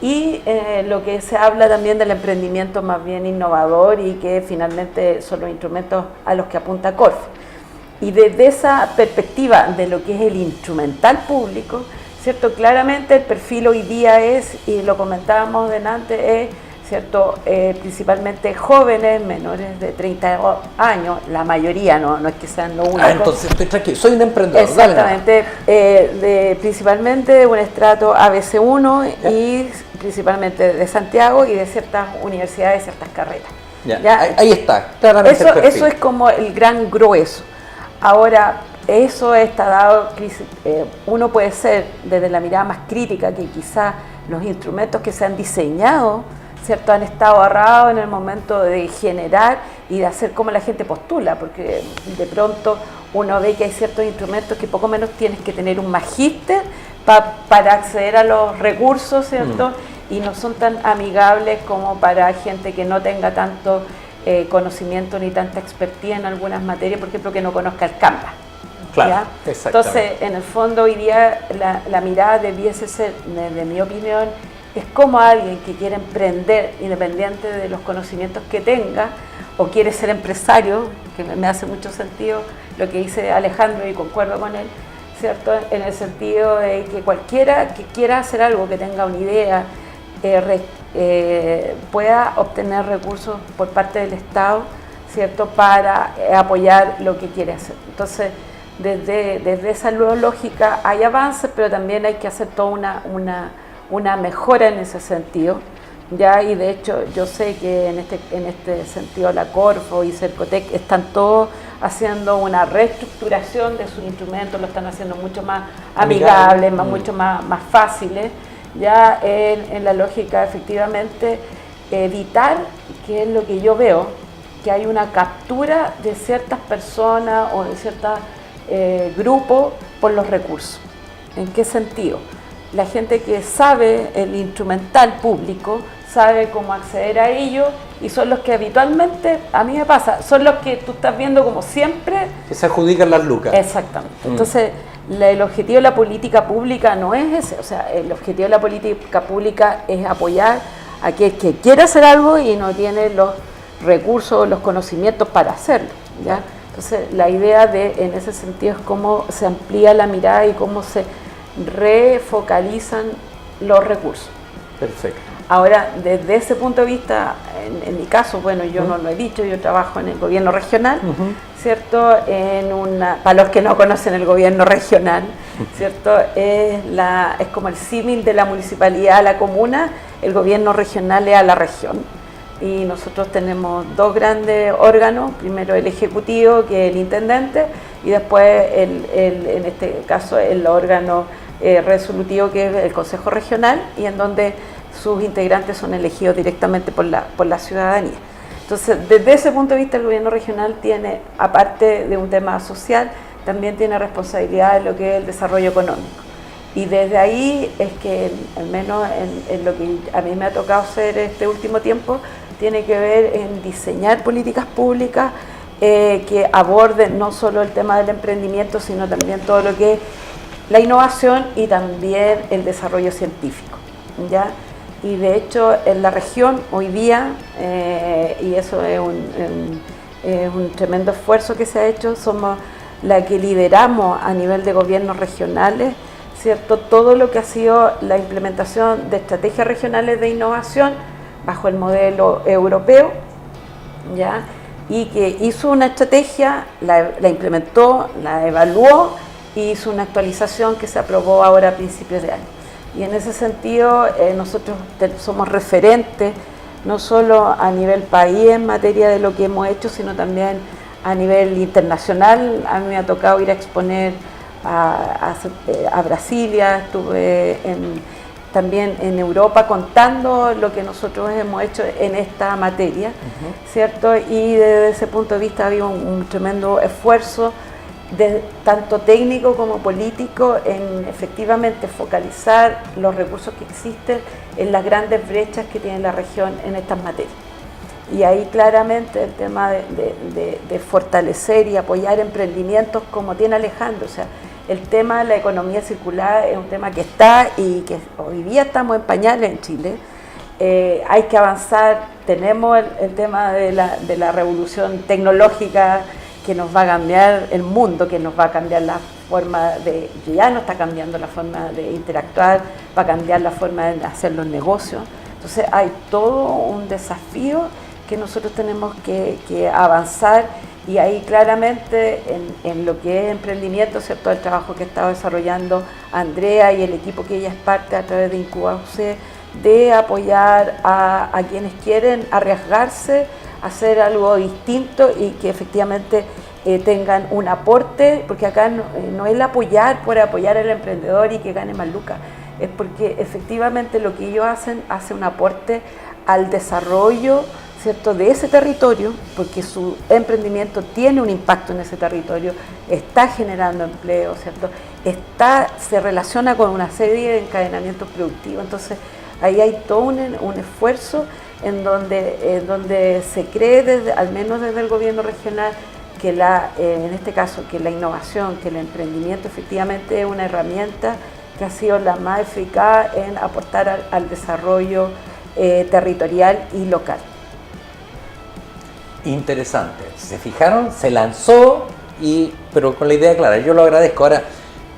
Y lo que se habla también del emprendimiento más bien innovador y que finalmente son los instrumentos a los que apunta Corf. Y desde esa perspectiva de lo que es el instrumental público, ¿cierto?, claramente el perfil hoy día es, y lo comentábamos delante, es, ¿cierto?, principalmente jóvenes menores de 30 años, la mayoría, no es que sean lo único. Entonces estoy tranquilo, soy un emprendedor. Exactamente, principalmente de un estrato ABC1 y principalmente de Santiago y de ciertas universidades, ciertas carreras. ¿Ya? Ahí está, claramente el perfil. Eso es como el gran grueso. Ahora, eso está dado, uno puede ser desde la mirada más crítica que quizás los instrumentos que se han diseñado, ¿cierto?, han estado agarrados en el momento de generar y de hacer como la gente postula, porque de pronto uno ve que hay ciertos instrumentos que poco menos tienes que tener un magíster para acceder a los recursos, ¿cierto? Y no son tan amigables como para gente que no tenga tanto conocimiento ni tanta expertise en algunas materias, por ejemplo, que no conozca el Canva. Claro, ¿ya? exactamente. Entonces, en el fondo, hoy día la mirada debiese ser, de mi opinión, es como alguien que quiere emprender, independiente de los conocimientos que tenga, o quiere ser empresario, que me hace mucho sentido lo que dice Alejandro y concuerdo con él, ¿cierto? En el sentido de que cualquiera que quiera hacer algo, que tenga una idea, pueda obtener recursos por parte del Estado, ¿cierto? Para apoyar lo que quiere hacer. Entonces, desde esa lógica hay avances, pero también hay que hacer toda una mejora en ese sentido. Ya, y de hecho yo sé que en este sentido la Corfo y Cercotec están todos haciendo una reestructuración de sus instrumentos, lo están haciendo mucho más amigables, mucho más fáciles, ya en la lógica efectivamente evitar, que es lo que yo veo, que hay una captura de ciertas personas o de ciertos grupos por los recursos. ¿En qué sentido? La gente que sabe el instrumental público sabe cómo acceder a ello y son los que habitualmente, a mí me pasa, son los que tú estás viendo como siempre. Que se adjudican las lucas. Exactamente. Entonces, el objetivo de la política pública no es ese, o sea, el objetivo de la política pública es apoyar a aquel que quiere hacer algo y no tiene los recursos, los conocimientos para hacerlo, ¿ya? Entonces, la idea en ese sentido es cómo se amplía la mirada y cómo se refocalizan los recursos. Perfecto. Ahora, desde ese punto de vista, en mi caso, bueno, yo no lo he dicho, yo trabajo en el gobierno regional, ¿cierto? Para los que no conocen el gobierno regional, ¿cierto? Es como el símil de la municipalidad a la comuna, el gobierno regional es a la región. Y nosotros tenemos dos grandes órganos, primero el ejecutivo, que es el intendente, y después, en este caso, el órgano resolutivo, que es el Consejo Regional, y en donde sus integrantes son elegidos directamente por la ciudadanía. Entonces, desde ese punto de vista, el gobierno regional tiene, aparte de un tema social, también tiene responsabilidad en lo que es el desarrollo económico. Y desde ahí es que, al menos en lo que a mí me ha tocado hacer este último tiempo, tiene que ver en diseñar políticas públicas que aborden no solo el tema del emprendimiento, sino también todo lo que es la innovación y también el desarrollo científico, ¿ya? Y de hecho en la región hoy día, y eso es un tremendo esfuerzo que se ha hecho, somos la que lideramos a nivel de gobiernos regionales, ¿cierto? Todo lo que ha sido la implementación de estrategias regionales de innovación bajo el modelo europeo, ¿ya? Y que hizo una estrategia, la implementó, la evaluó y hizo una actualización que se aprobó ahora a principios de año. Y en ese sentido nosotros somos referentes, no solo a nivel país en materia de lo que hemos hecho, sino también a nivel internacional. A mí me ha tocado ir a exponer a Brasilia, estuve también en Europa contando lo que nosotros hemos hecho en esta materia, ¿cierto? Y desde ese punto de vista había un tremendo esfuerzo, tanto técnico como político, en efectivamente focalizar los recursos que existen en las grandes brechas que tiene la región en estas materias. Y ahí claramente el tema de fortalecer y apoyar emprendimientos como tiene Alejandro, o sea, el tema de la economía circular es un tema que está y que hoy día estamos en pañales en Chile. Hay que avanzar, tenemos el tema de la revolución tecnológica que nos va a cambiar el mundo, que nos va a cambiar la forma que ya no está cambiando la forma de interactuar, va a cambiar la forma de hacer los negocios. Entonces hay todo un desafío que nosotros tenemos que avanzar, y ahí claramente en lo que es emprendimiento, ¿cierto? El trabajo que está desarrollando Andrea y el equipo que ella es parte a través de IncubaUC, de apoyar a quienes quieren arriesgarse, hacer algo distinto y que efectivamente tengan un aporte, porque acá no es el apoyar por apoyar al emprendedor y que gane más lucas, es porque efectivamente lo que ellos hacen hace un aporte al desarrollo, ¿cierto?, de ese territorio, porque su emprendimiento tiene un impacto en ese territorio, está generando empleo, ¿cierto?, se relaciona con una serie de encadenamientos productivos. Entonces ahí hay todo un esfuerzo en donde se cree, al menos desde el gobierno regional, que en este caso, que la innovación, que el emprendimiento efectivamente es una herramienta que ha sido la más eficaz en aportar al desarrollo territorial y local. Interesante. ¿Se fijaron? Se lanzó, pero con la idea clara. Yo lo agradezco. Ahora,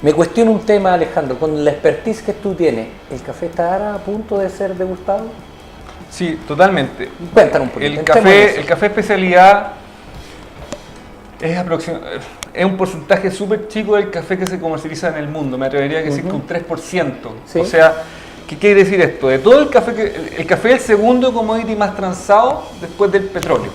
me cuestiono un tema, Alejandro. Con la expertise que tú tienes, ¿el café estará a punto de ser degustado? Sí, totalmente. Cuéntanos un poquito. El café especialidad es un porcentaje súper chico del café que se comercializa en el mundo. Me atrevería a decir que un 3%. Sí. O sea, ¿qué quiere decir esto? De todo el café, el café es el segundo commodity más transado después del petróleo.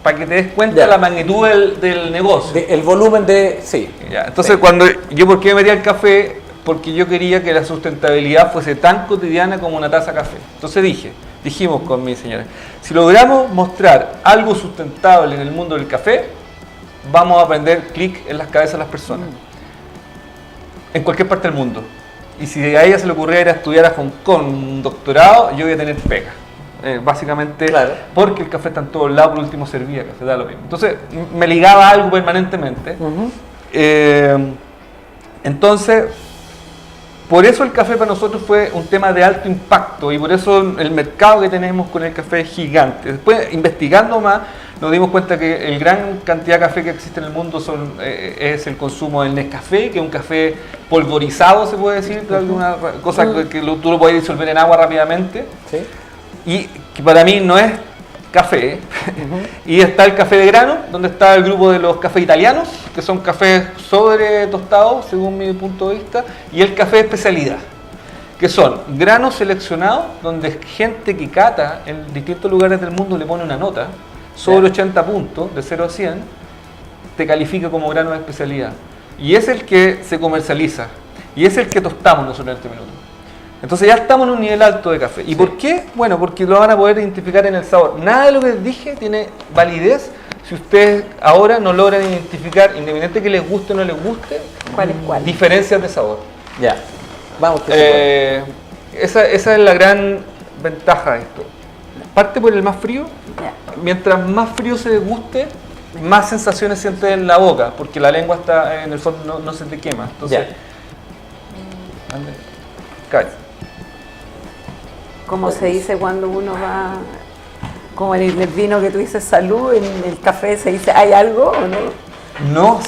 Para que te des cuenta la magnitud del negocio. El volumen de... Sí. Ya, entonces, ¿por qué me metí al café? Porque yo quería que la sustentabilidad fuese tan cotidiana como una taza de café. Entonces dijimos con mi señora, si logramos mostrar algo sustentable en el mundo del café, vamos a prender clic en las cabezas de las personas. En cualquier parte del mundo. Y si a ella se le ocurriera ir a estudiar a Hong Kong un doctorado, yo voy a tener pega. Básicamente, claro, porque el café está en todos lados, por último servía café, da lo mismo. Entonces, me ligaba a algo permanentemente. Entonces, por eso el café para nosotros fue un tema de alto impacto y por eso el mercado que tenemos con el café es gigante. Después, investigando más, nos dimos cuenta que el gran cantidad de café que existe en el mundo es el consumo del Nescafé, que es un café polvorizado, se puede decir, alguna cosa que tú lo puedes disolver en agua rápidamente. ¿Sí? Y que para mí no es café. Y está el café de grano, donde está el grupo de los cafés italianos, que son cafés sobre tostados, según mi punto de vista, y el café de especialidad, que son granos seleccionados, donde gente que cata en distintos lugares del mundo le pone una nota, sobre 80 puntos, de 0 a 100, te califica como grano de especialidad. Y es el que se comercializa, y es el que tostamos nosotros en este minuto. Entonces ya estamos en un nivel alto de café. ¿Y por qué? Bueno, porque lo van a poder identificar en el sabor. Nada de lo que les dije tiene validez si ustedes ahora no logran identificar, independiente que les guste o no les guste, ¿cuál es cuál? Diferencias de sabor. Ya, vamos. Esa es la gran ventaja de esto. Parte por el más frío. Mientras más frío se deguste, más sensaciones sientes en la boca, porque la lengua está en el fondo no se te quema. Entonces, cae. Como se dice cuando uno va, como en el vino que tú dices salud, en el café se dice ¿hay algo o no? No.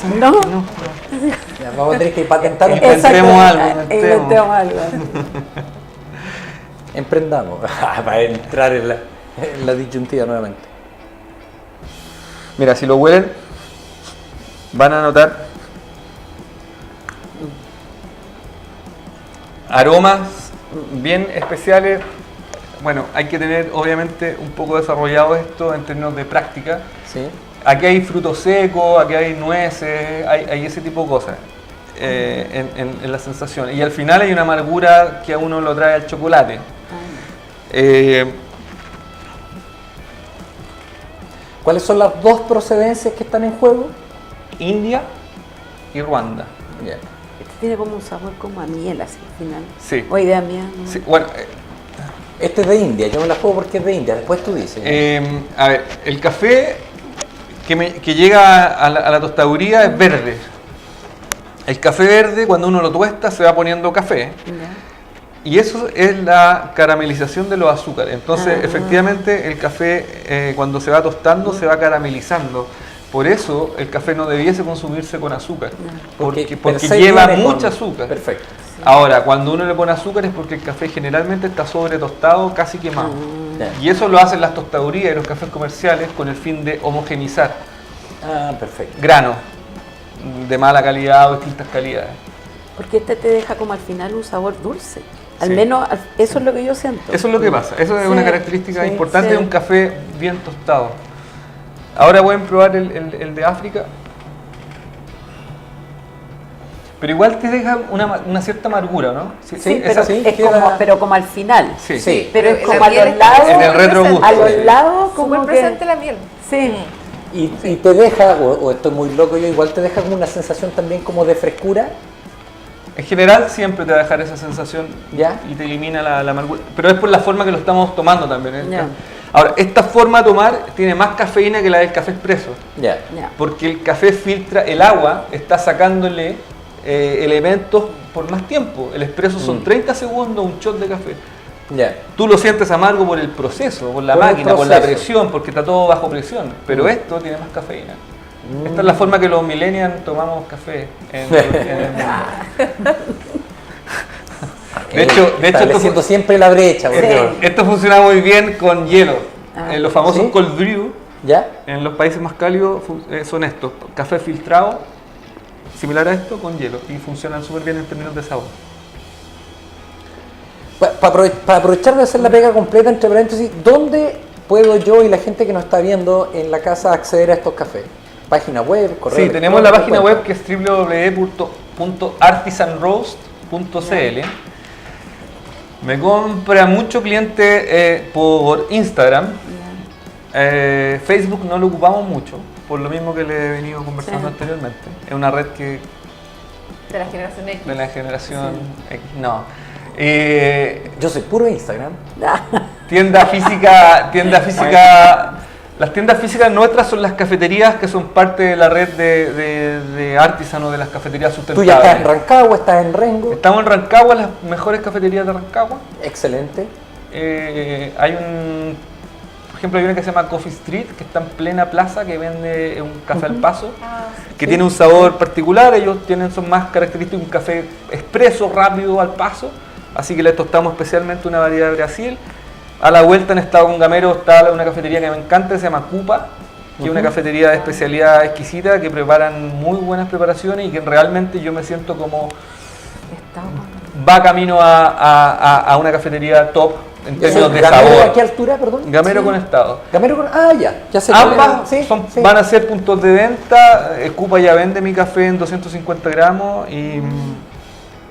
Ya, vamos a tener que patentar un Inventemos algo. Emprendamos para entrar en la disyuntiva nuevamente. Mira, si lo huelen, van a notar aromas bien especiales. Bueno, hay que tener obviamente un poco desarrollado esto en términos de práctica. Sí. Aquí hay frutos secos, aquí hay nueces, hay ese tipo de cosas en la sensación. Y al final hay una amargura que a uno lo trae al chocolate. ¿Cuáles son las dos procedencias que están en juego? India y Ruanda. Yeah. Este tiene como un sabor como a miel así al final. Sí. O idea mía. ¿No? Sí, bueno, este es de India, yo me la juego porque es de India, después tú dices. A ver, el café que llega a la tostaduría es verde. El café verde, cuando uno lo tuesta, se va poniendo café. Y eso es la caramelización de los azúcares. Entonces, efectivamente, el café cuando se va tostando se va caramelizando. Por eso el café no debiese consumirse con azúcar, porque lleva mucha azúcar. Perfecto. Ahora, cuando uno le pone azúcar es porque el café generalmente está sobre tostado, casi quemado. Y eso lo hacen las tostadurías y los cafés comerciales con el fin de homogenizar perfecto. granos de mala calidad o distintas calidades. Porque este te deja como al final un sabor dulce. Al menos eso es lo que yo siento. Eso es lo que pasa. Eso es una característica importante de un café bien tostado. Ahora pueden probar el de África. Pero igual te deja una cierta amargura, ¿no? Sí, pero, pero como al final. Sí. Pero es como a los lados. En el retrogusto. A los lados como muy presente la miel. Sí. Y te deja, o estoy muy loco yo, igual te deja como una sensación también como de frescura. En general siempre te va a dejar esa sensación ¿Ya? y te elimina la amargura. Pero es por la forma que lo estamos tomando también. Ahora, esta forma de tomar tiene más cafeína que la del café expreso, Ya. Ya. porque el café filtra, el agua está sacándole elementos por más tiempo. El expreso son 30 segundos, un shot de café. Ya. Tú lo sientes amargo por el proceso, por la Por el máquina, por la proceso. presión, porque está todo bajo presión. Pero esto tiene más cafeína. Esta es la forma que los millennials tomamos café en el mundo. De hecho, Estableciendo siempre la brecha, por Sí. Dios. esto funciona muy bien con hielo. En los famosos ¿Sí? cold brew, ¿Ya? en los países más cálidos, son estos. Café filtrado, similar a esto, con hielo. Y funcionan súper bien en términos de sabor. Para aprovechar de hacer la pega completa, entre paréntesis, ¿dónde puedo yo y la gente que nos está viendo en la casa acceder a estos cafés? ¿Página web? ¿Correo Sí, tenemos la electrónico? página web que es www.artisanroast.cl. Me compra mucho cliente por Instagram. Facebook no lo ocupamos mucho, por lo mismo que le he venido conversando Sí. anteriormente. Es una red que De la generación X. de la generación X, no. Yo soy puro Instagram. Tienda física. Las tiendas físicas nuestras son las cafeterías que son parte de la red de Artisan, de las cafeterías Tú sustentables. ya estás en Rancagua, estás en Rengo. Estamos en Rancagua, las mejores cafeterías de Rancagua. Excelente. Por ejemplo, hay una que se llama Coffee Street, que está en plena plaza, que vende un café al paso, que tiene un sabor particular. Ellos son más característicos un café expreso, rápido, al paso. Así que les tostamos especialmente una variedad de Brasil. A la vuelta en Estado con Gamero está una cafetería que me encanta, se llama Cupa, que es una cafetería de especialidad exquisita, que preparan muy buenas preparaciones y que realmente yo me siento como va camino a una cafetería top en términos de ¿Gamero sabor. ¿A qué altura, perdón? Gamero con Estado. Gamero con... Ah, ya sé. Ambas Sí, sí. van a ser puntos de venta. Cupa ya vende mi café en 250 gramos y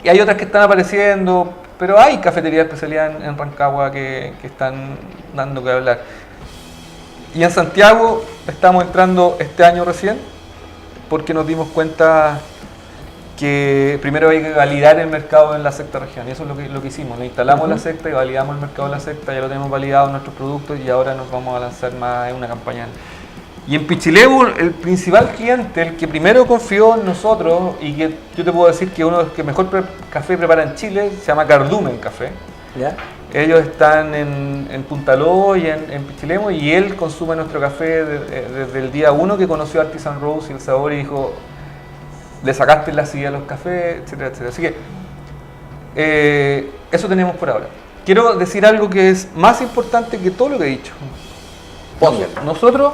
hay otras que están apareciendo, pero hay cafeterías de especialidad en Rancagua que están dando que hablar. Y en Santiago estamos entrando este año recién porque nos dimos cuenta que primero hay que validar el mercado en la sexta región, y eso es lo que hicimos. Nos instalamos en la sexta y validamos el mercado en la sexta, ya lo tenemos validado en nuestros productos y ahora nos vamos a lanzar más en una campaña. Y en Pichilemu, el principal cliente, el que primero confió en nosotros y que yo te puedo decir que uno de los que mejor café prepara en Chile, se llama Cardumen Café. ¿Ya? Ellos están en Punta Lobos y en Pichilemu, y él consume nuestro café desde el día 1 que conoció Artisan Roast y el sabor, y dijo, le sacaste la acidez a los cafés, etcétera, etcétera. Así que eso tenemos por ahora. Quiero decir algo que es más importante que todo lo que he dicho. Nosotros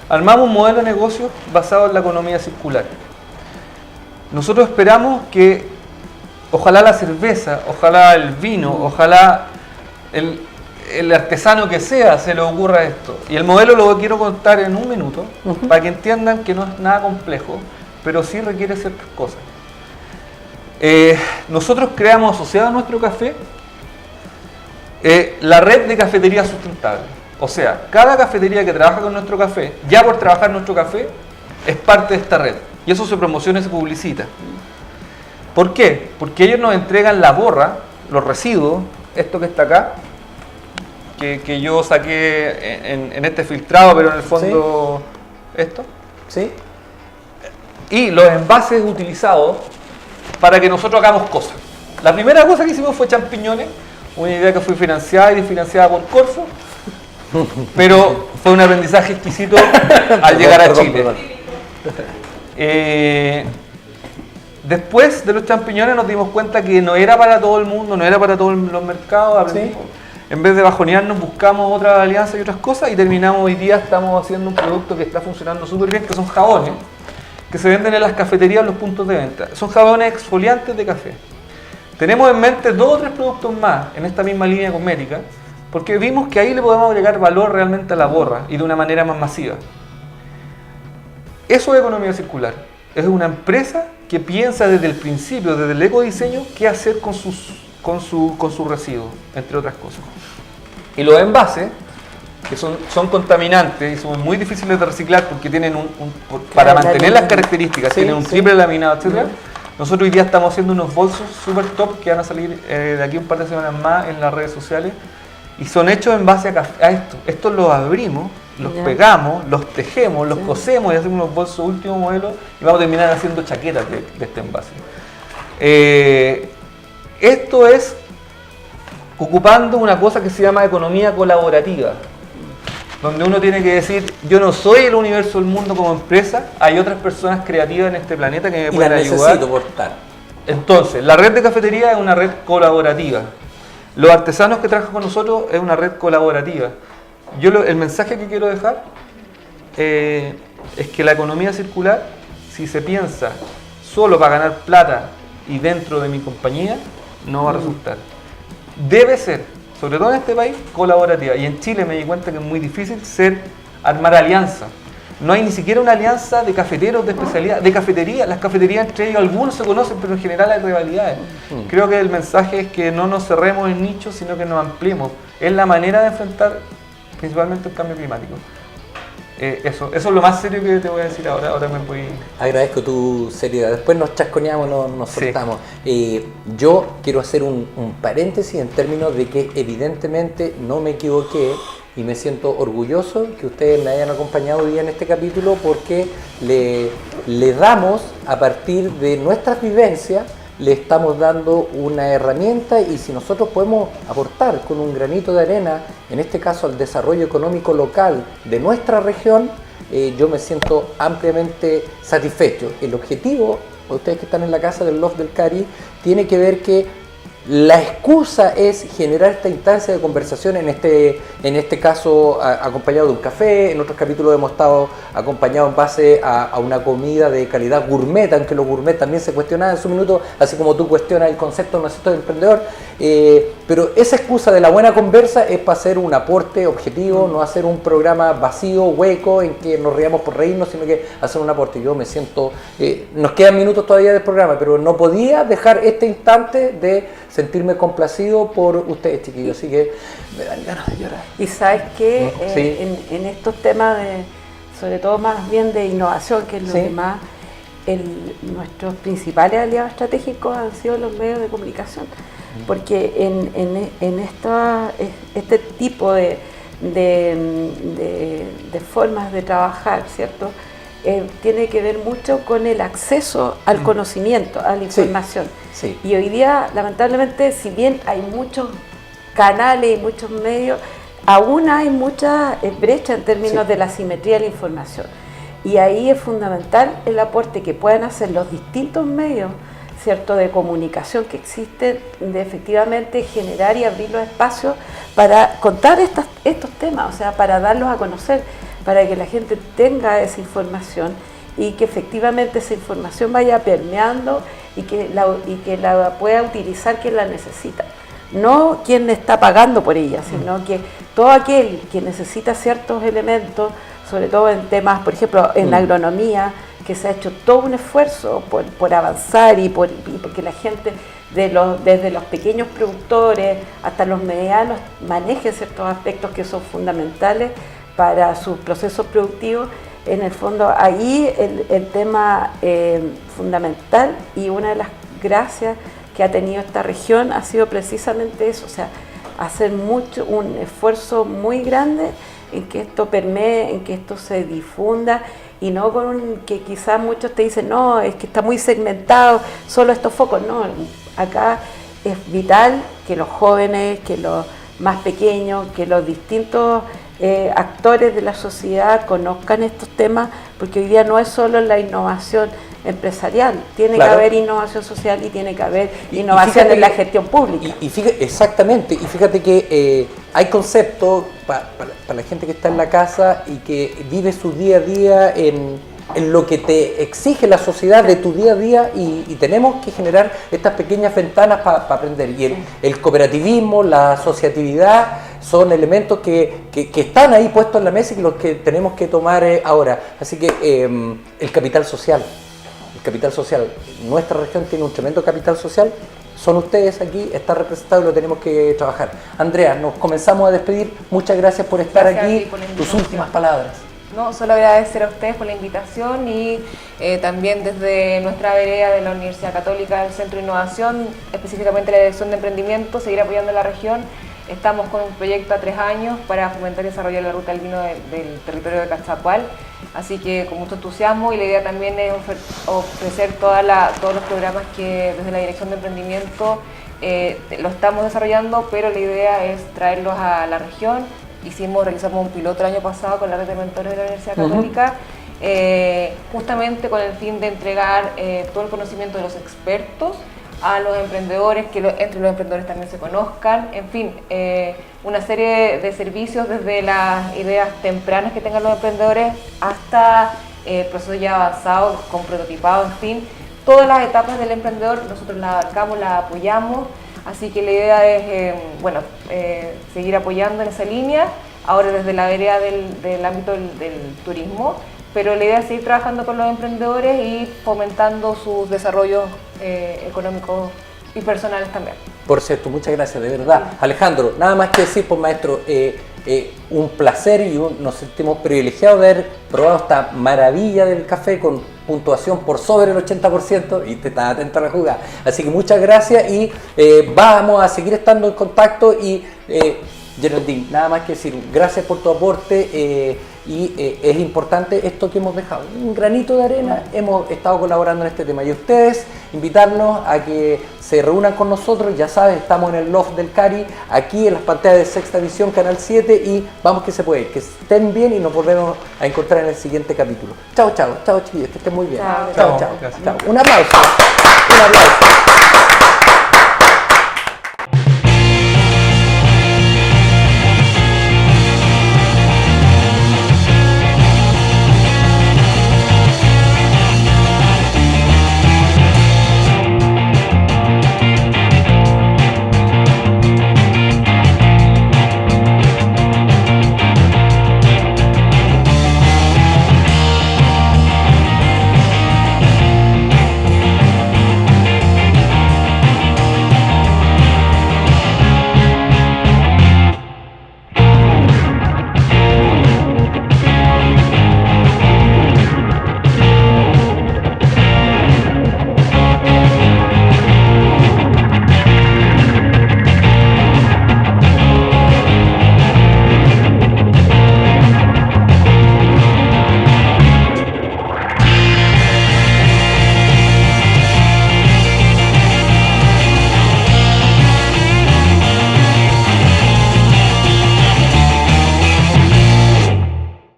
armamos un modelo de negocio basado en la economía circular. Nosotros esperamos que ojalá la cerveza, ojalá el vino, ojalá el artesano que sea se le ocurra esto. Y el modelo lo quiero contar en un minuto para que entiendan que no es nada complejo, pero sí requiere ciertas cosas. Nosotros creamos, asociado a nuestro café, la red de cafeterías sustentables. O sea, cada cafetería que trabaja con nuestro café, ya por trabajar nuestro café, es parte de esta red. Y eso se promociona y se publicita. ¿Por qué? Porque ellos nos entregan la borra, los residuos, esto que está acá, que yo saqué en este filtrado, pero en el fondo esto. ¿Sí? Y los envases utilizados para que nosotros hagamos cosas. La primera cosa que hicimos fue champiñones, una idea que fue financiada y financiada por Corfo, pero fue un aprendizaje exquisito al llegar a Chile. Después de los champiñones nos dimos cuenta que no era para todo el mundo, no era para todos los mercados. Sí. En vez de bajonearnos buscamos otras alianzas y otras cosas, y terminamos hoy día, estamos haciendo un producto que está funcionando súper bien, que son jabones, que se venden en las cafeterías, en los puntos de venta. Son jabones exfoliantes de café. Tenemos en mente 2 o 3 productos más en esta misma línea cosmética, porque vimos que ahí le podemos agregar valor realmente a la borra y de una manera más masiva. Eso es economía circular. Es una empresa que piensa desde el principio, desde el ecodiseño, qué hacer con sus residuos, entre otras cosas. Y los envases, que son contaminantes y son muy difíciles de reciclar porque tienen para mantener las características, tienen un triple laminado, etc. Nosotros hoy día estamos haciendo unos bolsos super top que van a salir de aquí un par de semanas más en las redes sociales, y son hechos en base a esto. Estos los abrimos, los pegamos, los tejemos, los cosemos y hacemos unos bolsos último modelo y vamos a terminar haciendo chaquetas de este envase. Esto es ocupando una cosa que se llama economía colaborativa, donde uno tiene que decir, yo no soy el universo del mundo como empresa, hay otras personas creativas en este planeta que me pueden ayudar. Necesito portar. Entonces, la red de cafetería es una red colaborativa. Los artesanos que trabajan con nosotros es una red colaborativa. El mensaje que quiero dejar es que la economía circular, si se piensa solo para ganar plata y dentro de mi compañía, no va a resultar. Debe ser, sobre todo en este país, colaborativa. Y en Chile me di cuenta que es muy difícil armar alianzas. No hay ni siquiera una alianza de cafeteros de especialidad, de cafetería. Las cafeterías entre ellos, algunos se conocen, pero en general hay rivalidades. Creo que el mensaje es que no nos cerremos en nichos, sino que nos ampliemos. Es la manera de enfrentar principalmente el cambio climático. Eso es lo más serio que te voy a decir ahora. Ahora me voy... Agradezco tu seriedad. Después nos chasconeamos, nos soltamos. Yo quiero hacer un paréntesis en términos de que evidentemente no me equivoqué y me siento orgulloso que ustedes me hayan acompañado hoy día en este capítulo porque le damos, a partir de nuestras vivencias, le estamos dando una herramienta y si nosotros podemos aportar con un granito de arena, en este caso al desarrollo económico local de nuestra región, yo me siento ampliamente satisfecho. El objetivo, ustedes que están en la casa del Loft del Cari, tiene que ver que la excusa es generar esta instancia de conversación, en este caso acompañado de un café. En otros capítulos hemos estado acompañados en base a una comida de calidad gourmet, aunque lo gourmet también se cuestionaba en su minuto, así como tú cuestionas el concepto de emprendedor. Pero esa excusa de la buena conversa es para hacer un aporte objetivo, no hacer un programa vacío, hueco, en que nos riamos por reírnos, sino que hacer un aporte. Yo me siento, nos quedan minutos todavía del programa, pero no podía dejar este instante de sentirme complacido por ustedes, chiquillos, así que me dan ganas de llorar. Y sabes que Sí. en estos temas, sobre todo más bien de innovación, que es lo Sí. que más, nuestros principales aliados estratégicos han sido los medios de comunicación, porque en este tipo de formas de trabajar, ¿cierto? Tiene que ver mucho con el acceso al conocimiento, a la información. Sí. Y hoy día, lamentablemente, si bien hay muchos canales y muchos medios, aún hay mucha brecha en términos de la simetría de la información. Y ahí es fundamental el aporte que puedan hacer los distintos medios, ¿cierto?, de comunicación que existen, de efectivamente generar y abrir los espacios para contar estos temas, o sea, para darlos a conocer, para que la gente tenga esa información y que efectivamente esa información vaya permeando y que la pueda utilizar quien la necesita. No quien está pagando por ella, sino que todo aquel que necesita ciertos elementos, sobre todo en temas, por ejemplo, en la agronomía, que se ha hecho todo un esfuerzo por avanzar y porque la gente, desde los pequeños productores hasta los medianos, maneje ciertos aspectos que son fundamentales para sus procesos productivos. En el fondo, ahí el tema fundamental y una de las gracias que ha tenido esta región ha sido precisamente eso, o sea, hacer un esfuerzo muy grande en que esto permee, en que esto se difunda y no que quizás muchos te dicen, no, es que está muy segmentado, solo estos focos. No, acá es vital que los jóvenes, que los más pequeños, que los distintos actores de la sociedad conozcan estos temas, porque hoy día no es solo la innovación empresarial, tiene que haber innovación social y tiene que haber innovación en la gestión pública. Exactamente, y fíjate que hay conceptos para la gente que está en la casa y que vive su día a día en lo que te exige la sociedad de tu día a día y tenemos que generar estas pequeñas ventanas para aprender. Y el cooperativismo, la asociatividad son elementos que están ahí puestos en la mesa y los que tenemos que tomar ahora. Así que el capital social, nuestra región tiene un tremendo capital social. Son ustedes aquí, está representado y lo tenemos que trabajar. Andrea, nos comenzamos a despedir. Muchas gracias por estar aquí. Tus últimas palabras. No, solo agradecer a ustedes por la invitación y también desde nuestra vereda de la Universidad Católica, el Centro de Innovación, específicamente la Dirección de Emprendimiento, seguir apoyando a la región Estamos con un proyecto a 3 años para fomentar y desarrollar la ruta del vino del territorio de Cachapual, así que con mucho entusiasmo, y la idea también es ofrecer todos los programas que desde la Dirección de Emprendimiento lo estamos desarrollando, pero la idea es traerlos a la región. Realizamos un piloto el año pasado con la red de mentores de la Universidad Católica, justamente con el fin de entregar todo el conocimiento de los expertos a los emprendedores, que entre los emprendedores también se conozcan, en fin, una serie de servicios desde las ideas tempranas que tengan los emprendedores hasta procesos ya avanzados con prototipado, en fin, todas las etapas del emprendedor nosotros las abarcamos, las apoyamos, así que la idea es seguir apoyando en esa línea, ahora desde la vereda del ámbito del turismo, pero la idea es seguir trabajando con los emprendedores y fomentando sus desarrollos económicos y personales también. Por cierto, muchas gracias, de verdad. Alejandro, nada más que decir, pues maestro, un placer y nos sentimos privilegiados de haber probado esta maravilla del café con puntuación por sobre el 80% y te estás atento a la jugada. Así que muchas gracias y vamos a seguir estando en contacto y Geraldine, nada más que decir, gracias por tu aporte es importante esto que hemos dejado, un granito de arena, hemos estado colaborando en este tema y ustedes invitarnos a que se reúnan con nosotros, ya saben, estamos en el Loft del Cari, aquí en las pantallas de Sexta Visión, Canal 7 y vamos que se puede, que estén bien y nos volvemos a encontrar en el siguiente capítulo. Chao, chao, chao chiquillos, que estén muy bien. Chao, Chao, chao, gracias. chao. Un aplauso.